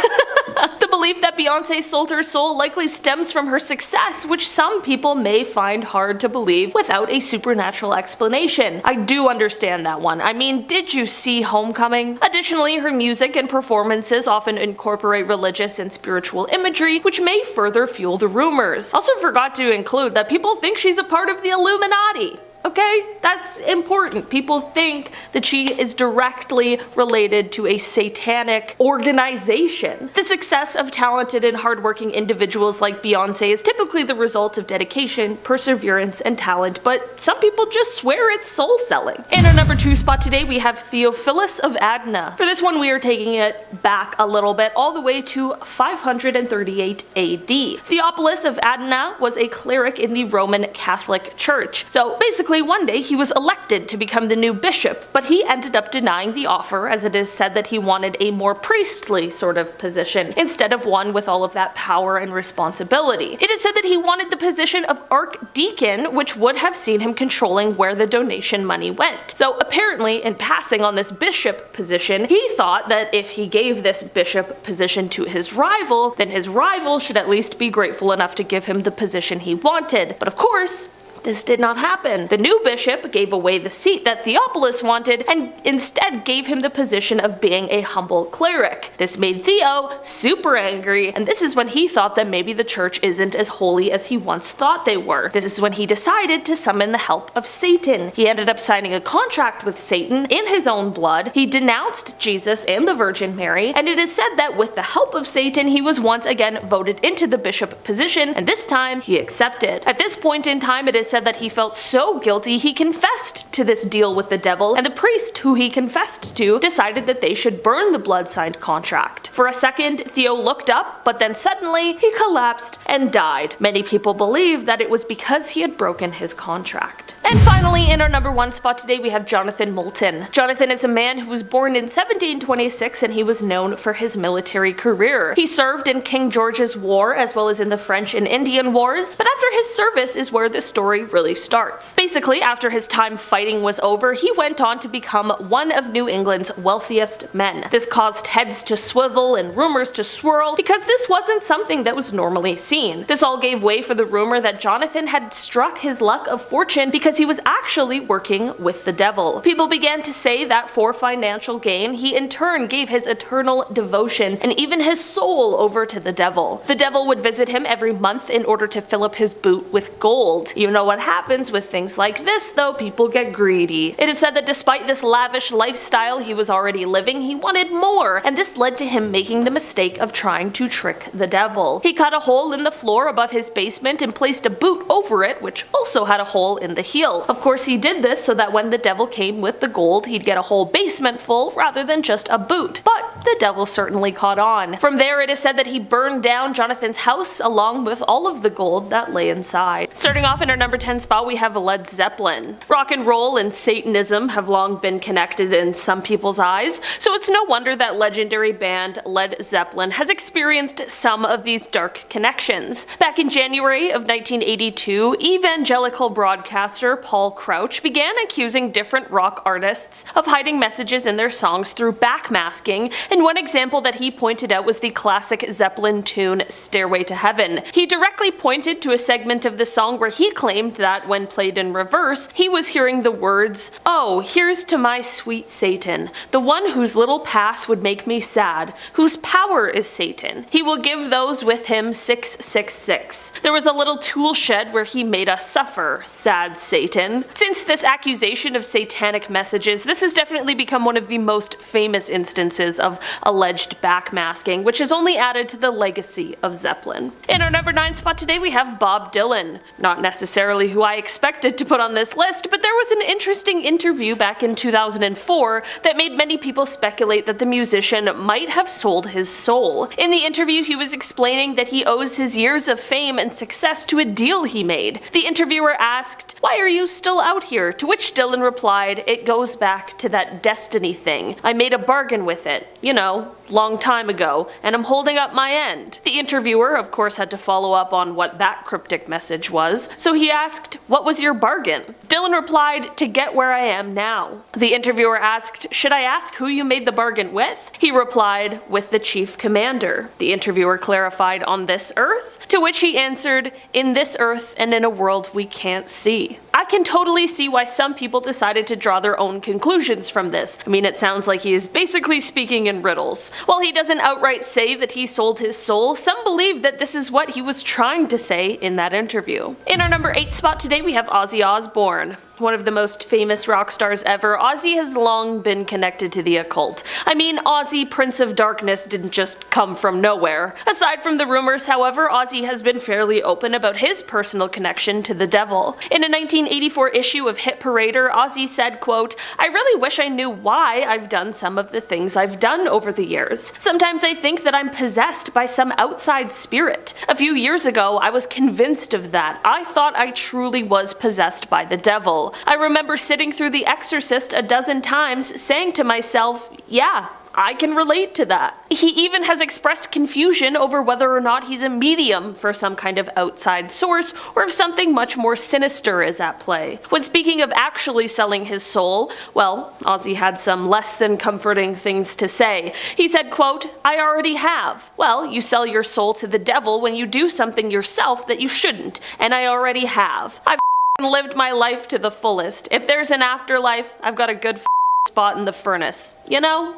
The belief that Beyonce sold her soul likely stems from her success, which some people may find hard to believe without a supernatural explanation. I do understand that one. I mean, did you see Homecoming? Additionally, her music and performances often incorporate religious and spiritual imagery, which may further fuel the rumors. Also forgot to include that people think she's a part of the Illuminati. Okay? That's important. People think that she is directly related to a satanic organization. The success of talented and hardworking individuals like Beyonce is typically the result of dedication, perseverance, and talent, but some people just swear it's soul selling. In our number 2 spot today, we have Theophilus of Adana. For this one, we are taking it back a little bit, all the way to 538 AD. Theophilus of Adana was a cleric in the Roman Catholic Church. So basically, one day he was elected to become the new bishop, but he ended up denying the offer as it is said that he wanted a more priestly sort of position instead of one with all of that power and responsibility. It is said that he wanted the position of archdeacon, which would have seen him controlling where the donation money went. So apparently, in passing on this bishop position, he thought that if he gave this bishop position to his rival, then his rival should at least be grateful enough to give him the position he wanted. But of course, this did not happen. The new bishop gave away the seat that Theophilus wanted and instead gave him the position of being a humble cleric. This made Theo super angry, and this is when he thought that maybe the church isn't as holy as he once thought they were. This is when he decided to summon the help of Satan. He ended up signing a contract with Satan in his own blood. He denounced Jesus and the Virgin Mary, and it is said that with the help of Satan, he was once again voted into the bishop position, and this time he accepted. At this point in time, it is said that he felt so guilty he confessed to this deal with the devil, and the priest who he confessed to decided that they should burn the blood-signed contract. For a second, Theo looked up, but then suddenly he collapsed and died. Many people believe that it was because he had broken his contract. And finally, in our number 1 spot today, we have Jonathan Moulton. Jonathan is a man who was born in 1726 and he was known for his military career. He served in King George's War as well as in the French and Indian Wars, but after his service is where the story really starts. Basically, after his time fighting was over, he went on to become one of New England's wealthiest men. This caused heads to swivel and rumors to swirl because this wasn't something that was normally seen. This all gave way for the rumor that Jonathan had struck his luck of fortune because he was actually working with the devil. People began to say that for financial gain, he in turn gave his eternal devotion and even his soul over to the devil. The devil would visit him every month in order to fill up his boot with gold. You know what happens with things like this though, people get greedy. It is said that despite this lavish lifestyle he was already living, he wanted more, and this led to him making the mistake of trying to trick the devil. He cut a hole in the floor above his basement and placed a boot over it, which also had a hole in the heel. Of course, he did this so that when the devil came with the gold, he'd get a whole basement full rather than just a boot. But the devil certainly caught on. From there, it is said that he burned down Jonathan's house along with all of the gold that lay inside. Starting off in our number 10 spot, we have Led Zeppelin. Rock and roll and Satanism have long been connected in some people's eyes, so it's no wonder that legendary band Led Zeppelin has experienced some of these dark connections. Back in January of 1982, evangelical broadcaster Paul Crouch began accusing different rock artists of hiding messages in their songs through backmasking, and one example that he pointed out was the classic Zeppelin tune Stairway to Heaven. He directly pointed to a segment of the song where he claimed that when played in reverse, he was hearing the words, "Oh, here's to my sweet Satan, the one whose little path would make me sad, whose power is Satan. He will give those with him 666. There was a little tool shed where he made us suffer, sad Satan." Since this accusation of satanic messages, this has definitely become one of the most famous instances of alleged backmasking, which has only added to the legacy of Zeppelin. In our number 9 spot today, we have Bob Dylan. Not necessarily who I expected to put on this list, but there was an interesting interview back in 2004 that made many people speculate that the musician might have sold his soul. In the interview, he was explaining that he owes his years of fame and success to a deal he made. The interviewer asked, "Why are you still out here?" To which Dylan replied, "It goes back to that destiny thing. I made a bargain with it, you know, long time ago, and I'm holding up my end." The interviewer, of course, had to follow up on what that cryptic message was, so he asked, "What was your bargain?" Dylan replied, "To get where I am now." The interviewer asked, "Should I ask who you made the bargain with?" He replied, "With the chief commander." The interviewer clarified, "On this earth?" To which he answered, "In this earth and in a world we can't see." I can totally see why some people decided to draw their own conclusions from this. I mean, it sounds like he is basically speaking in riddles. While he doesn't outright say that he sold his soul, some believe that this is what he was trying to say in that interview. In our number 8 spot today, we have Ozzy Osbourne. One of the most famous rock stars ever, Ozzy has long been connected to the occult. I mean, Ozzy, Prince of Darkness, didn't just come from nowhere. Aside from the rumors, however, Ozzy has been fairly open about his personal connection to the devil. In a 1984 issue of Hit Parader, Ozzy said, quote, "I really wish I knew why I've done some of the things I've done over the years. Sometimes I think that I'm possessed by some outside spirit. A few years ago, I was convinced of that. I thought I truly was possessed by the devil. I remember sitting through The Exorcist a dozen times, saying to myself, yeah, I can relate to that." He even has expressed confusion over whether or not he's a medium for some kind of outside source, or if something much more sinister is at play. When speaking of actually selling his soul, well, Ozzy had some less than comforting things to say. He said, quote, "I already have. Well, you sell your soul to the devil when you do something yourself that you shouldn't, and I already have. I've lived my life to the fullest. If there's an afterlife, I've got a good spot in the furnace. You know?"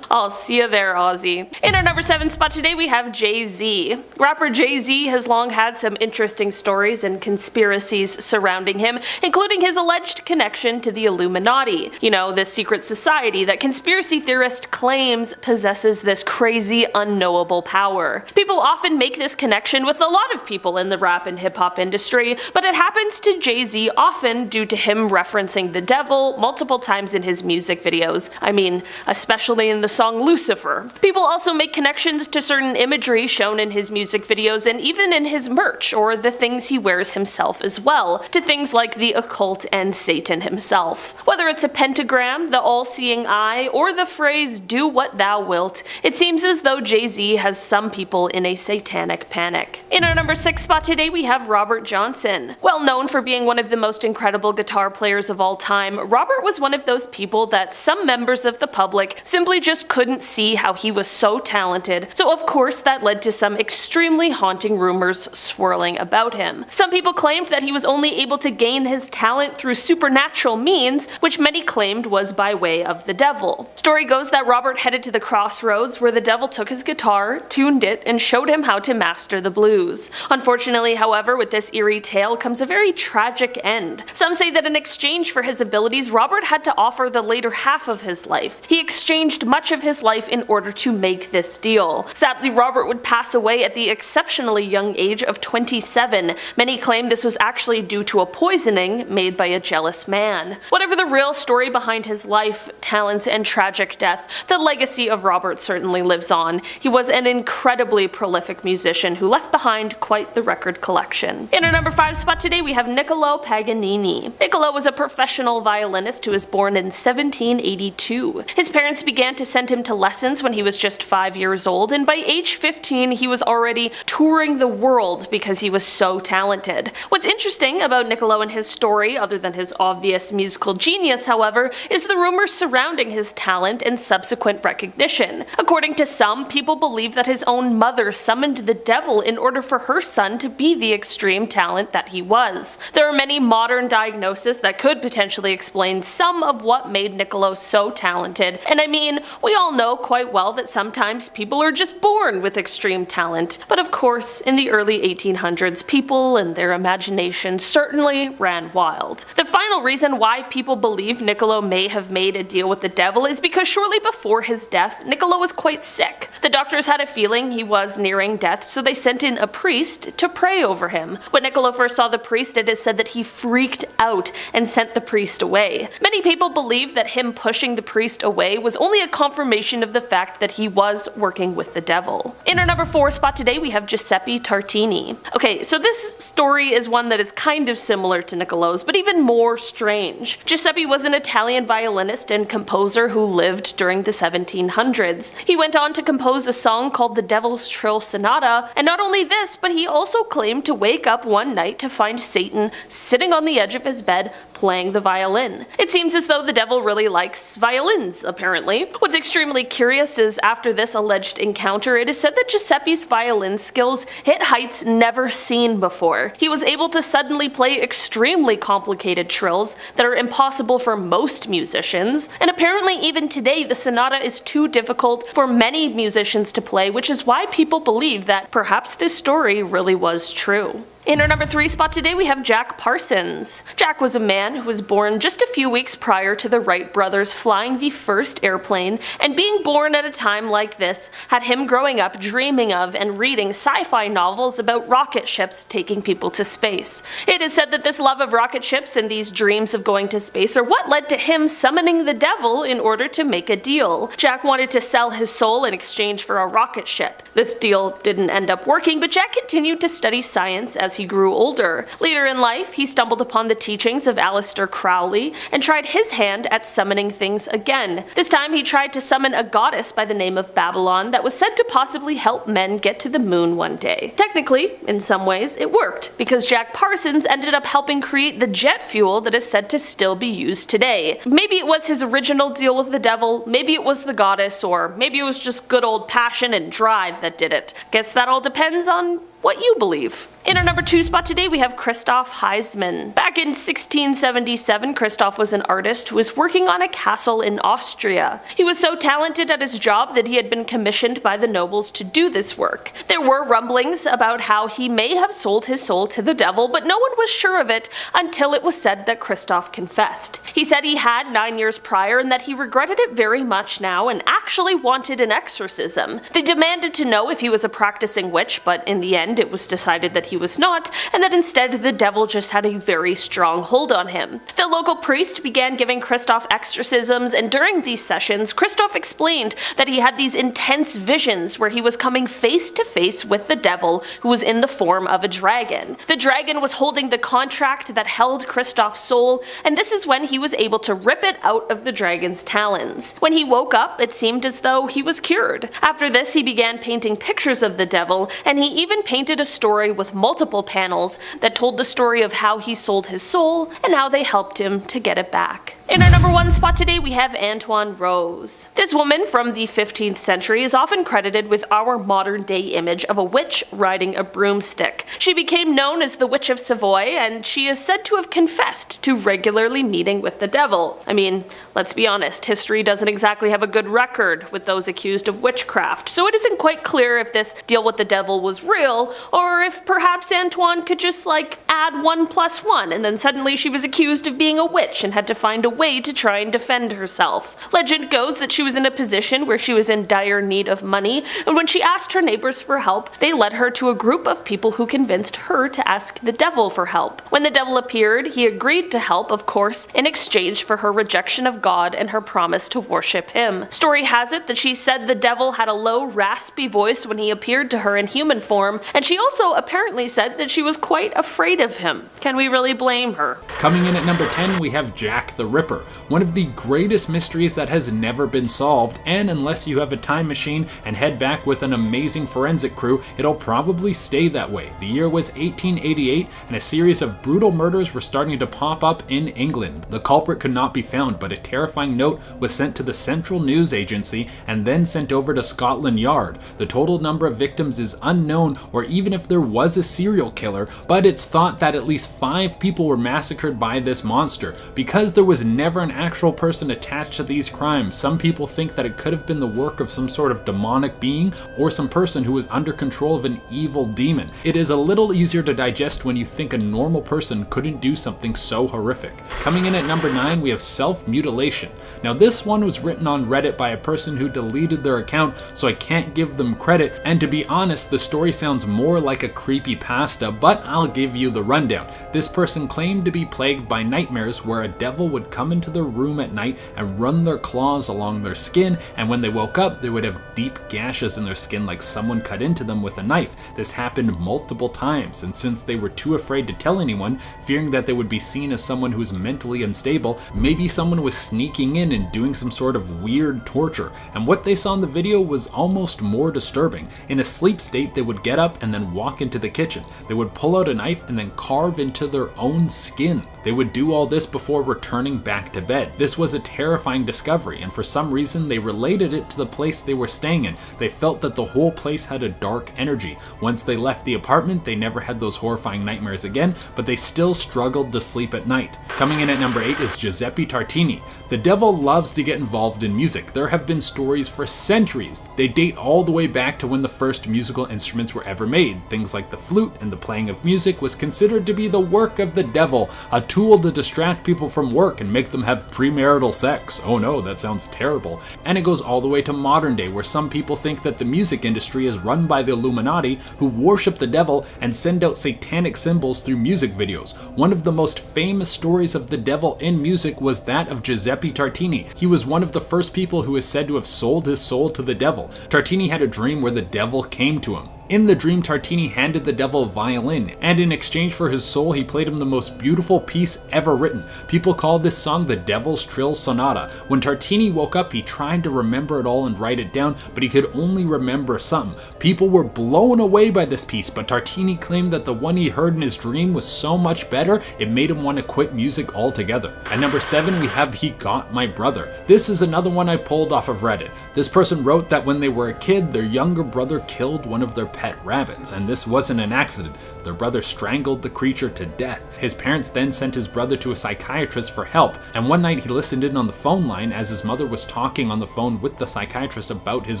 I'll see you there, Ozzy. In our number 7 spot today, we have Jay-Z. Rapper Jay-Z has long had some interesting stories and conspiracies surrounding him, including his alleged connection to the Illuminati. You know, this secret society that conspiracy theorists claims possesses this crazy, unknowable power. People often make this connection with a lot of people in the rap and hip-hop industry, but it happens to Jay-Z often due to him referencing the devil multiple times in his music videos. I mean, especially in the song song Lucifer. People also make connections to certain imagery shown in his music videos and even in his merch, or the things he wears himself as well, to things like the occult and Satan himself. Whether it's a pentagram, the all-seeing eye, or the phrase "do what thou wilt," it seems as though Jay-Z has some people in a satanic panic. In our number 6 spot today we have Robert Johnson. Well known for being one of the most incredible guitar players of all time, Robert was one of those people that some members of the public simply just couldn't see how he was so talented, so of course that led to some extremely haunting rumors swirling about him. Some people claimed that he was only able to gain his talent through supernatural means, which many claimed was by way of the devil. Story goes that Robert headed to the crossroads where the devil took his guitar, tuned it, and showed him how to master the blues. Unfortunately, however, with this eerie tale comes a very tragic end. Some say that in exchange for his abilities, Robert had to offer the later half of his life. He exchanged much of his life in order to make this deal. Sadly, Robert would pass away at the exceptionally young age of 27. Many claim this was actually due to a poisoning made by a jealous man. Whatever the real story behind his life, talents, and tragic death, the legacy of Robert certainly lives on. He was an incredibly prolific musician who left behind quite the record collection. In our number 5 spot today we have Niccolo Paganini. Niccolo was a professional violinist who was born in 1782. His parents began to send him to lessons when he was just 5 years old, and by age 15 he was already touring the world because he was so talented. What's interesting about Niccolo and his story, other than his obvious musical genius however, is the rumors surrounding his talent and subsequent recognition. According to some, people believe that his own mother summoned the devil in order for her son to be the extreme talent that he was. There are many modern diagnoses that could potentially explain some of what made Niccolo so talented, and I mean, we all know quite well that sometimes people are just born with extreme talent, but of course, in the early 1800s, people and their imagination certainly ran wild. The final reason why people believe Niccolo may have made a deal with the devil is because shortly before his death, Niccolo was quite sick. The doctors had a feeling he was nearing death, so they sent in a priest to pray over him. When Niccolo first saw the priest, it is said that he freaked out and sent the priest away. Many people believe that him pushing the priest away was only a confirmation of the fact that he was working with the devil. In our number 4 spot today we have Giuseppe Tartini. Okay, so this story is one that is kind of similar to Niccolo's, but even more strange. Giuseppe was an Italian violinist and composer who lived during the 1700s. He went on to compose a song called The Devil's Trill Sonata, and not only this, but he also claimed to wake up one night to find Satan sitting on the edge of his bed playing the violin. It seems as though the devil really likes violins, apparently. What's extremely curious is after this alleged encounter, it is said that Giuseppe's violin skills hit heights never seen before. He was able to suddenly play extremely complicated trills that are impossible for most musicians, and apparently even today the sonata is too difficult for many musicians to play, which is why people believe that perhaps this story really was true. In our number 3 spot today we have Jack Parsons. Jack was a man who was born just a few weeks prior to the Wright brothers flying the first airplane, and being born at a time like this had him growing up dreaming of and reading sci-fi novels about rocket ships taking people to space. It is said that this love of rocket ships and these dreams of going to space are what led to him summoning the devil in order to make a deal. Jack wanted to sell his soul in exchange for a rocket ship. This deal didn't end up working, but Jack continued to study science as he grew older. Later in life, he stumbled upon the teachings of Aleister Crowley and tried his hand at summoning things again. This time he tried to summon a goddess by the name of Babylon that was said to possibly help men get to the moon one day. Technically, in some ways, it worked, because Jack Parsons ended up helping create the jet fuel that is said to still be used today. Maybe it was his original deal with the devil, maybe it was the goddess, or maybe it was just good old passion and drive that did it. Guess that all depends on what you believe. In our number 2 spot today we have Christoph Heisman. Back in 1677, Christoph was an artist who was working on a castle in Austria. He was so talented at his job that he had been commissioned by the nobles to do this work. There were rumblings about how he may have sold his soul to the devil, but no one was sure of it until it was said that Christoph confessed. He said he had 9 years prior and that he regretted it very much now and actually wanted an exorcism. They demanded to know if he was a practicing witch, but in the end end, it was decided that he was not, and that instead the devil just had a very strong hold on him. The local priest began giving Christoph exorcisms, and during these sessions, Christoph explained that he had these intense visions where he was coming face to face with the devil, who was in the form of a dragon. The dragon was holding the contract that held Christoph's soul, and this is when he was able to rip it out of the dragon's talons. When he woke up, it seemed as though he was cured. After this, he began painting pictures of the devil, and he even painted a story with multiple panels that told the story of how he sold his soul and how they helped him to get it back. In our number 1 spot today, we have Antoine Rose. This woman from the 15th century is often credited with our modern day image of a witch riding a broomstick. She became known as the Witch of Savoy, and she is said to have confessed to regularly meeting with the devil. I mean, let's be honest, history doesn't exactly have a good record with those accused of witchcraft, so it isn't quite clear if this deal with the devil was real, or if perhaps Antoine could just add 1 + 1, and then suddenly she was accused of being a witch and had to find a way to try and defend herself. Legend goes that she was in a position where she was in dire need of money, and when she asked her neighbors for help, they led her to a group of people who convinced her to ask the devil for help. When the devil appeared, he agreed to help, of course, in exchange for her rejection of God and her promise to worship him. Story has it that she said the devil had a low, raspy voice when he appeared to her in human form, and she also apparently said that she was quite afraid of him. Can we really blame her? Coming in at number 10, we have Jack the Ripper, one of the greatest mysteries that has never been solved, and unless you have a time machine and head back with an amazing forensic crew, it'll probably stay that way. The year was 1888, and a series of brutal murders were starting to pop up in England. The culprit could not be found, but a terrifying note was sent to the Central News Agency and then sent over to Scotland Yard. The total number of victims is unknown, or even if there was a serial killer, but it's thought that at least 5 people were massacred by this monster. Because there was never an actual person attached to these crimes, some people think that it could have been the work of some sort of demonic being or some person who was under control of an evil demon. It is a little easier to digest when you think a normal person couldn't do something so horrific. Coming in at number 9, we have self-mutilation. Now this one was written on Reddit by a person who deleted their account, so I can't give them credit, and to be honest, the story sounds more like a creepypasta, but I'll give you the rundown. This person claimed to be plagued by nightmares where a devil would come into their room at night and run their claws along their skin, and when they woke up, they would have deep gashes in their skin like someone cut into them with a knife. This happened multiple times, and since they were too afraid to tell anyone, fearing that they would be seen as someone who was mentally unstable, maybe someone was sneaking in and doing some sort of weird torture, and what they saw in the video was almost more disturbing. In a sleep state, they would get up and then walk into the kitchen. They would pull out a knife and then carve into their own skin. They would do all this before returning back to bed. This was a terrifying discovery, and for some reason they related it to the place they were staying in. They felt that the whole place had a dark energy. Once they left the apartment, they never had those horrifying nightmares again, but they still struggled to sleep at night. Coming in at number 8 is Giuseppe Tartini. The devil loves to get involved in music. There have been stories for centuries. They date all the way back to when the first musical instruments were ever made. Things like the flute and the playing of music was considered to be the work of the devil, a tool to distract people from work and make them have premarital sex. Oh no, that sounds terrible. And it goes all the way to modern day, where some people think that the music industry is run by the Illuminati, who worship the devil and send out satanic symbols through music videos. One of the most famous stories of the devil in music was that of Giuseppe Tartini. He was one of the first people who is said to have sold his soul to the devil. Tartini had a dream where the devil came to him. In the dream, Tartini handed the devil a violin, and in exchange for his soul, he played him the most beautiful piece ever written. People called this song the Devil's Trill Sonata. When Tartini woke up, he tried to remember it all and write it down, but he could only remember some. People were blown away by this piece, but Tartini claimed that the one he heard in his dream was so much better, it made him want to quit music altogether. At number 7, we have He Got My Brother. This is another one I pulled off of Reddit. This person wrote that when they were a kid, their younger brother killed one of their pet rabbits, and this wasn't an accident. Their brother strangled the creature to death. His parents then sent his brother to a psychiatrist for help, and one night he listened in on the phone line as his mother was talking on the phone with the psychiatrist about his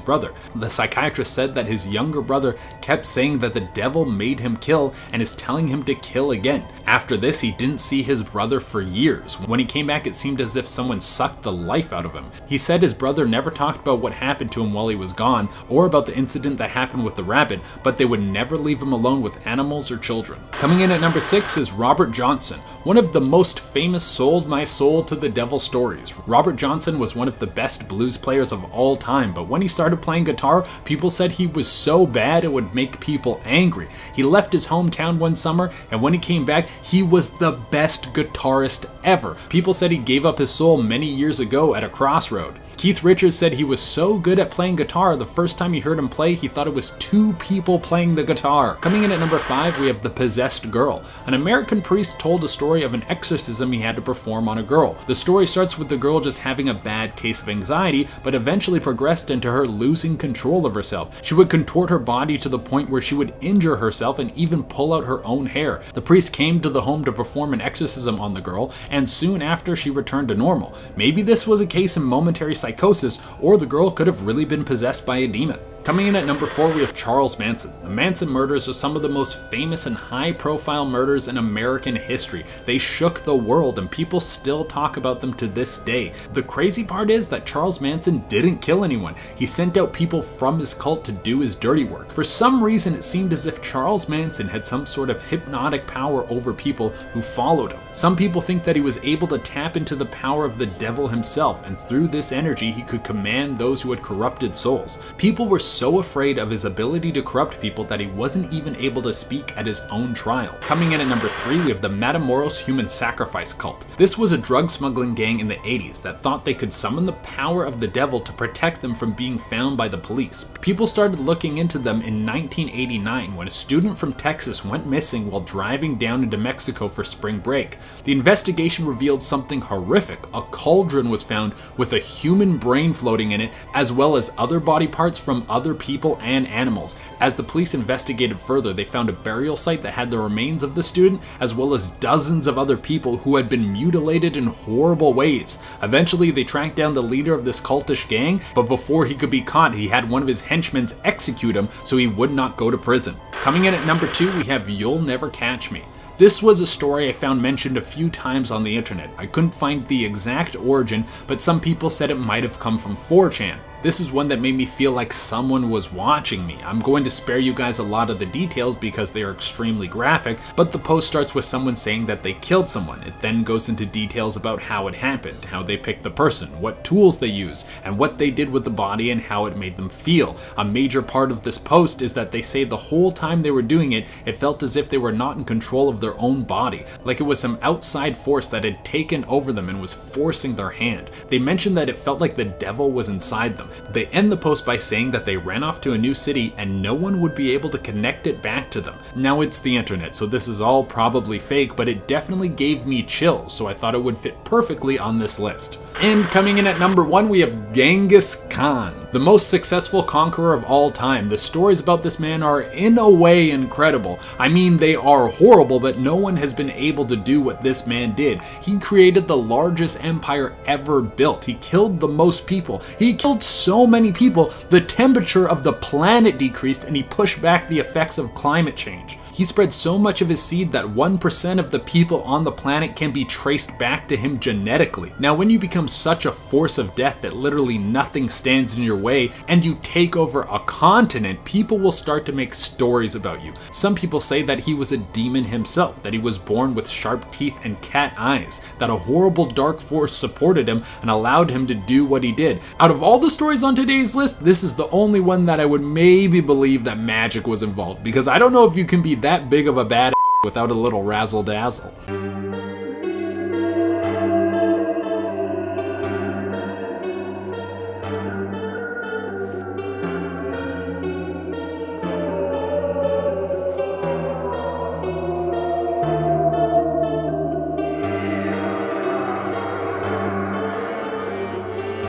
brother. The psychiatrist said that his younger brother kept saying that the devil made him kill and is telling him to kill again. After this, he didn't see his brother for years. When he came back, it seemed as if someone sucked the life out of him. He said his brother never talked about what happened to him while he was gone, or about the incident that happened with the rabbit, but they would never leave him alone with animals or children. Coming in at number 6 is Robert Johnson, one of the most famous sold my soul to the devil stories. Robert Johnson was one of the best blues players of all time, but when he started playing guitar, people said he was so bad it would make people angry. He left his hometown one summer, and when he came back, he was the best guitarist ever. People said he gave up his soul many years ago at a crossroad. Keith Richards said he was so good at playing guitar, the first time he heard him play, he thought it was 2 people playing the guitar. Coming in at number 5, we have The Possessed Girl. An American priest told a story of an exorcism he had to perform on a girl. The story starts with the girl just having a bad case of anxiety, but eventually progressed into her losing control of herself. She would contort her body to the point where she would injure herself and even pull out her own hair. The priest came to the home to perform an exorcism on the girl, and soon after she returned to normal. Maybe this was a case of momentary psychosis, or the girl could have really been possessed by a demon. Coming in at number 4, we have Charles Manson. The Manson murders are some of the most famous and high-profile murders in American history. They shook the world, and people still talk about them to this day. The crazy part is that Charles Manson didn't kill anyone. He sent out people from his cult to do his dirty work. For some reason, it seemed as if Charles Manson had some sort of hypnotic power over people who followed him. Some people think that he was able to tap into the power of the devil himself, and through this energy, he could command those who had corrupted souls. People were so afraid of his ability to corrupt people that he wasn't even able to speak at his own trial. Coming in at number 3, we have the Matamoros Human Sacrifice Cult. This was a drug smuggling gang in the 80s that thought they could summon the power of the devil to protect them from being found by the police. People started looking into them in 1989 when a student from Texas went missing while driving down into Mexico for spring break. The investigation revealed something horrific. A cauldron was found with a human brain floating in it, as well as other body parts from other people and animals. As the police investigated further, they found a burial site that had the remains of the student, as well as dozens of other people who had been mutilated in horrible ways. Eventually, they tracked down the leader of this cultish gang, but before he could be caught, he had one of his henchmen execute him so he would not go to prison. Coming in at number 2, we have You'll Never Catch Me. This was a story I found mentioned a few times on the internet. I couldn't find the exact origin, but some people said it might have come from 4chan. This is one that made me feel like someone was watching me. I'm going to spare you guys a lot of the details because they are extremely graphic, but the post starts with someone saying that they killed someone. It then goes into details about how it happened, how they picked the person, what tools they used, and what they did with the body and how it made them feel. A major part of this post is that they say the whole time they were doing it, it felt as if they were not in control of their own body, like it was some outside force that had taken over them and was forcing their hand. They mentioned that it felt like the devil was inside them. They end the post by saying that they ran off to a new city and no one would be able to connect it back to them. Now it's the internet, so this is all probably fake, but it definitely gave me chills, so I thought it would fit perfectly on this list. And coming in at number 1, we have Genghis Khan, the most successful conqueror of all time. The stories about this man are in a way incredible. I mean, they are horrible, but no one has been able to do what this man did. He created the largest empire ever built. He killed the most people. He killed so many people, the temperature of the planet decreased and he pushed back the effects of climate change. He spread so much of his seed that 1% of the people on the planet can be traced back to him genetically. Now, when you become such a force of death that literally nothing stands in your way and you take over a continent, people will start to make stories about you. Some people say that he was a demon himself, that he was born with sharp teeth and cat eyes, that a horrible dark force supported him and allowed him to do what he did. Out of all the stories on today's list, this is the only one that I would maybe believe that magic was involved, because I don't know if you can be that big of a bad without a little razzle dazzle.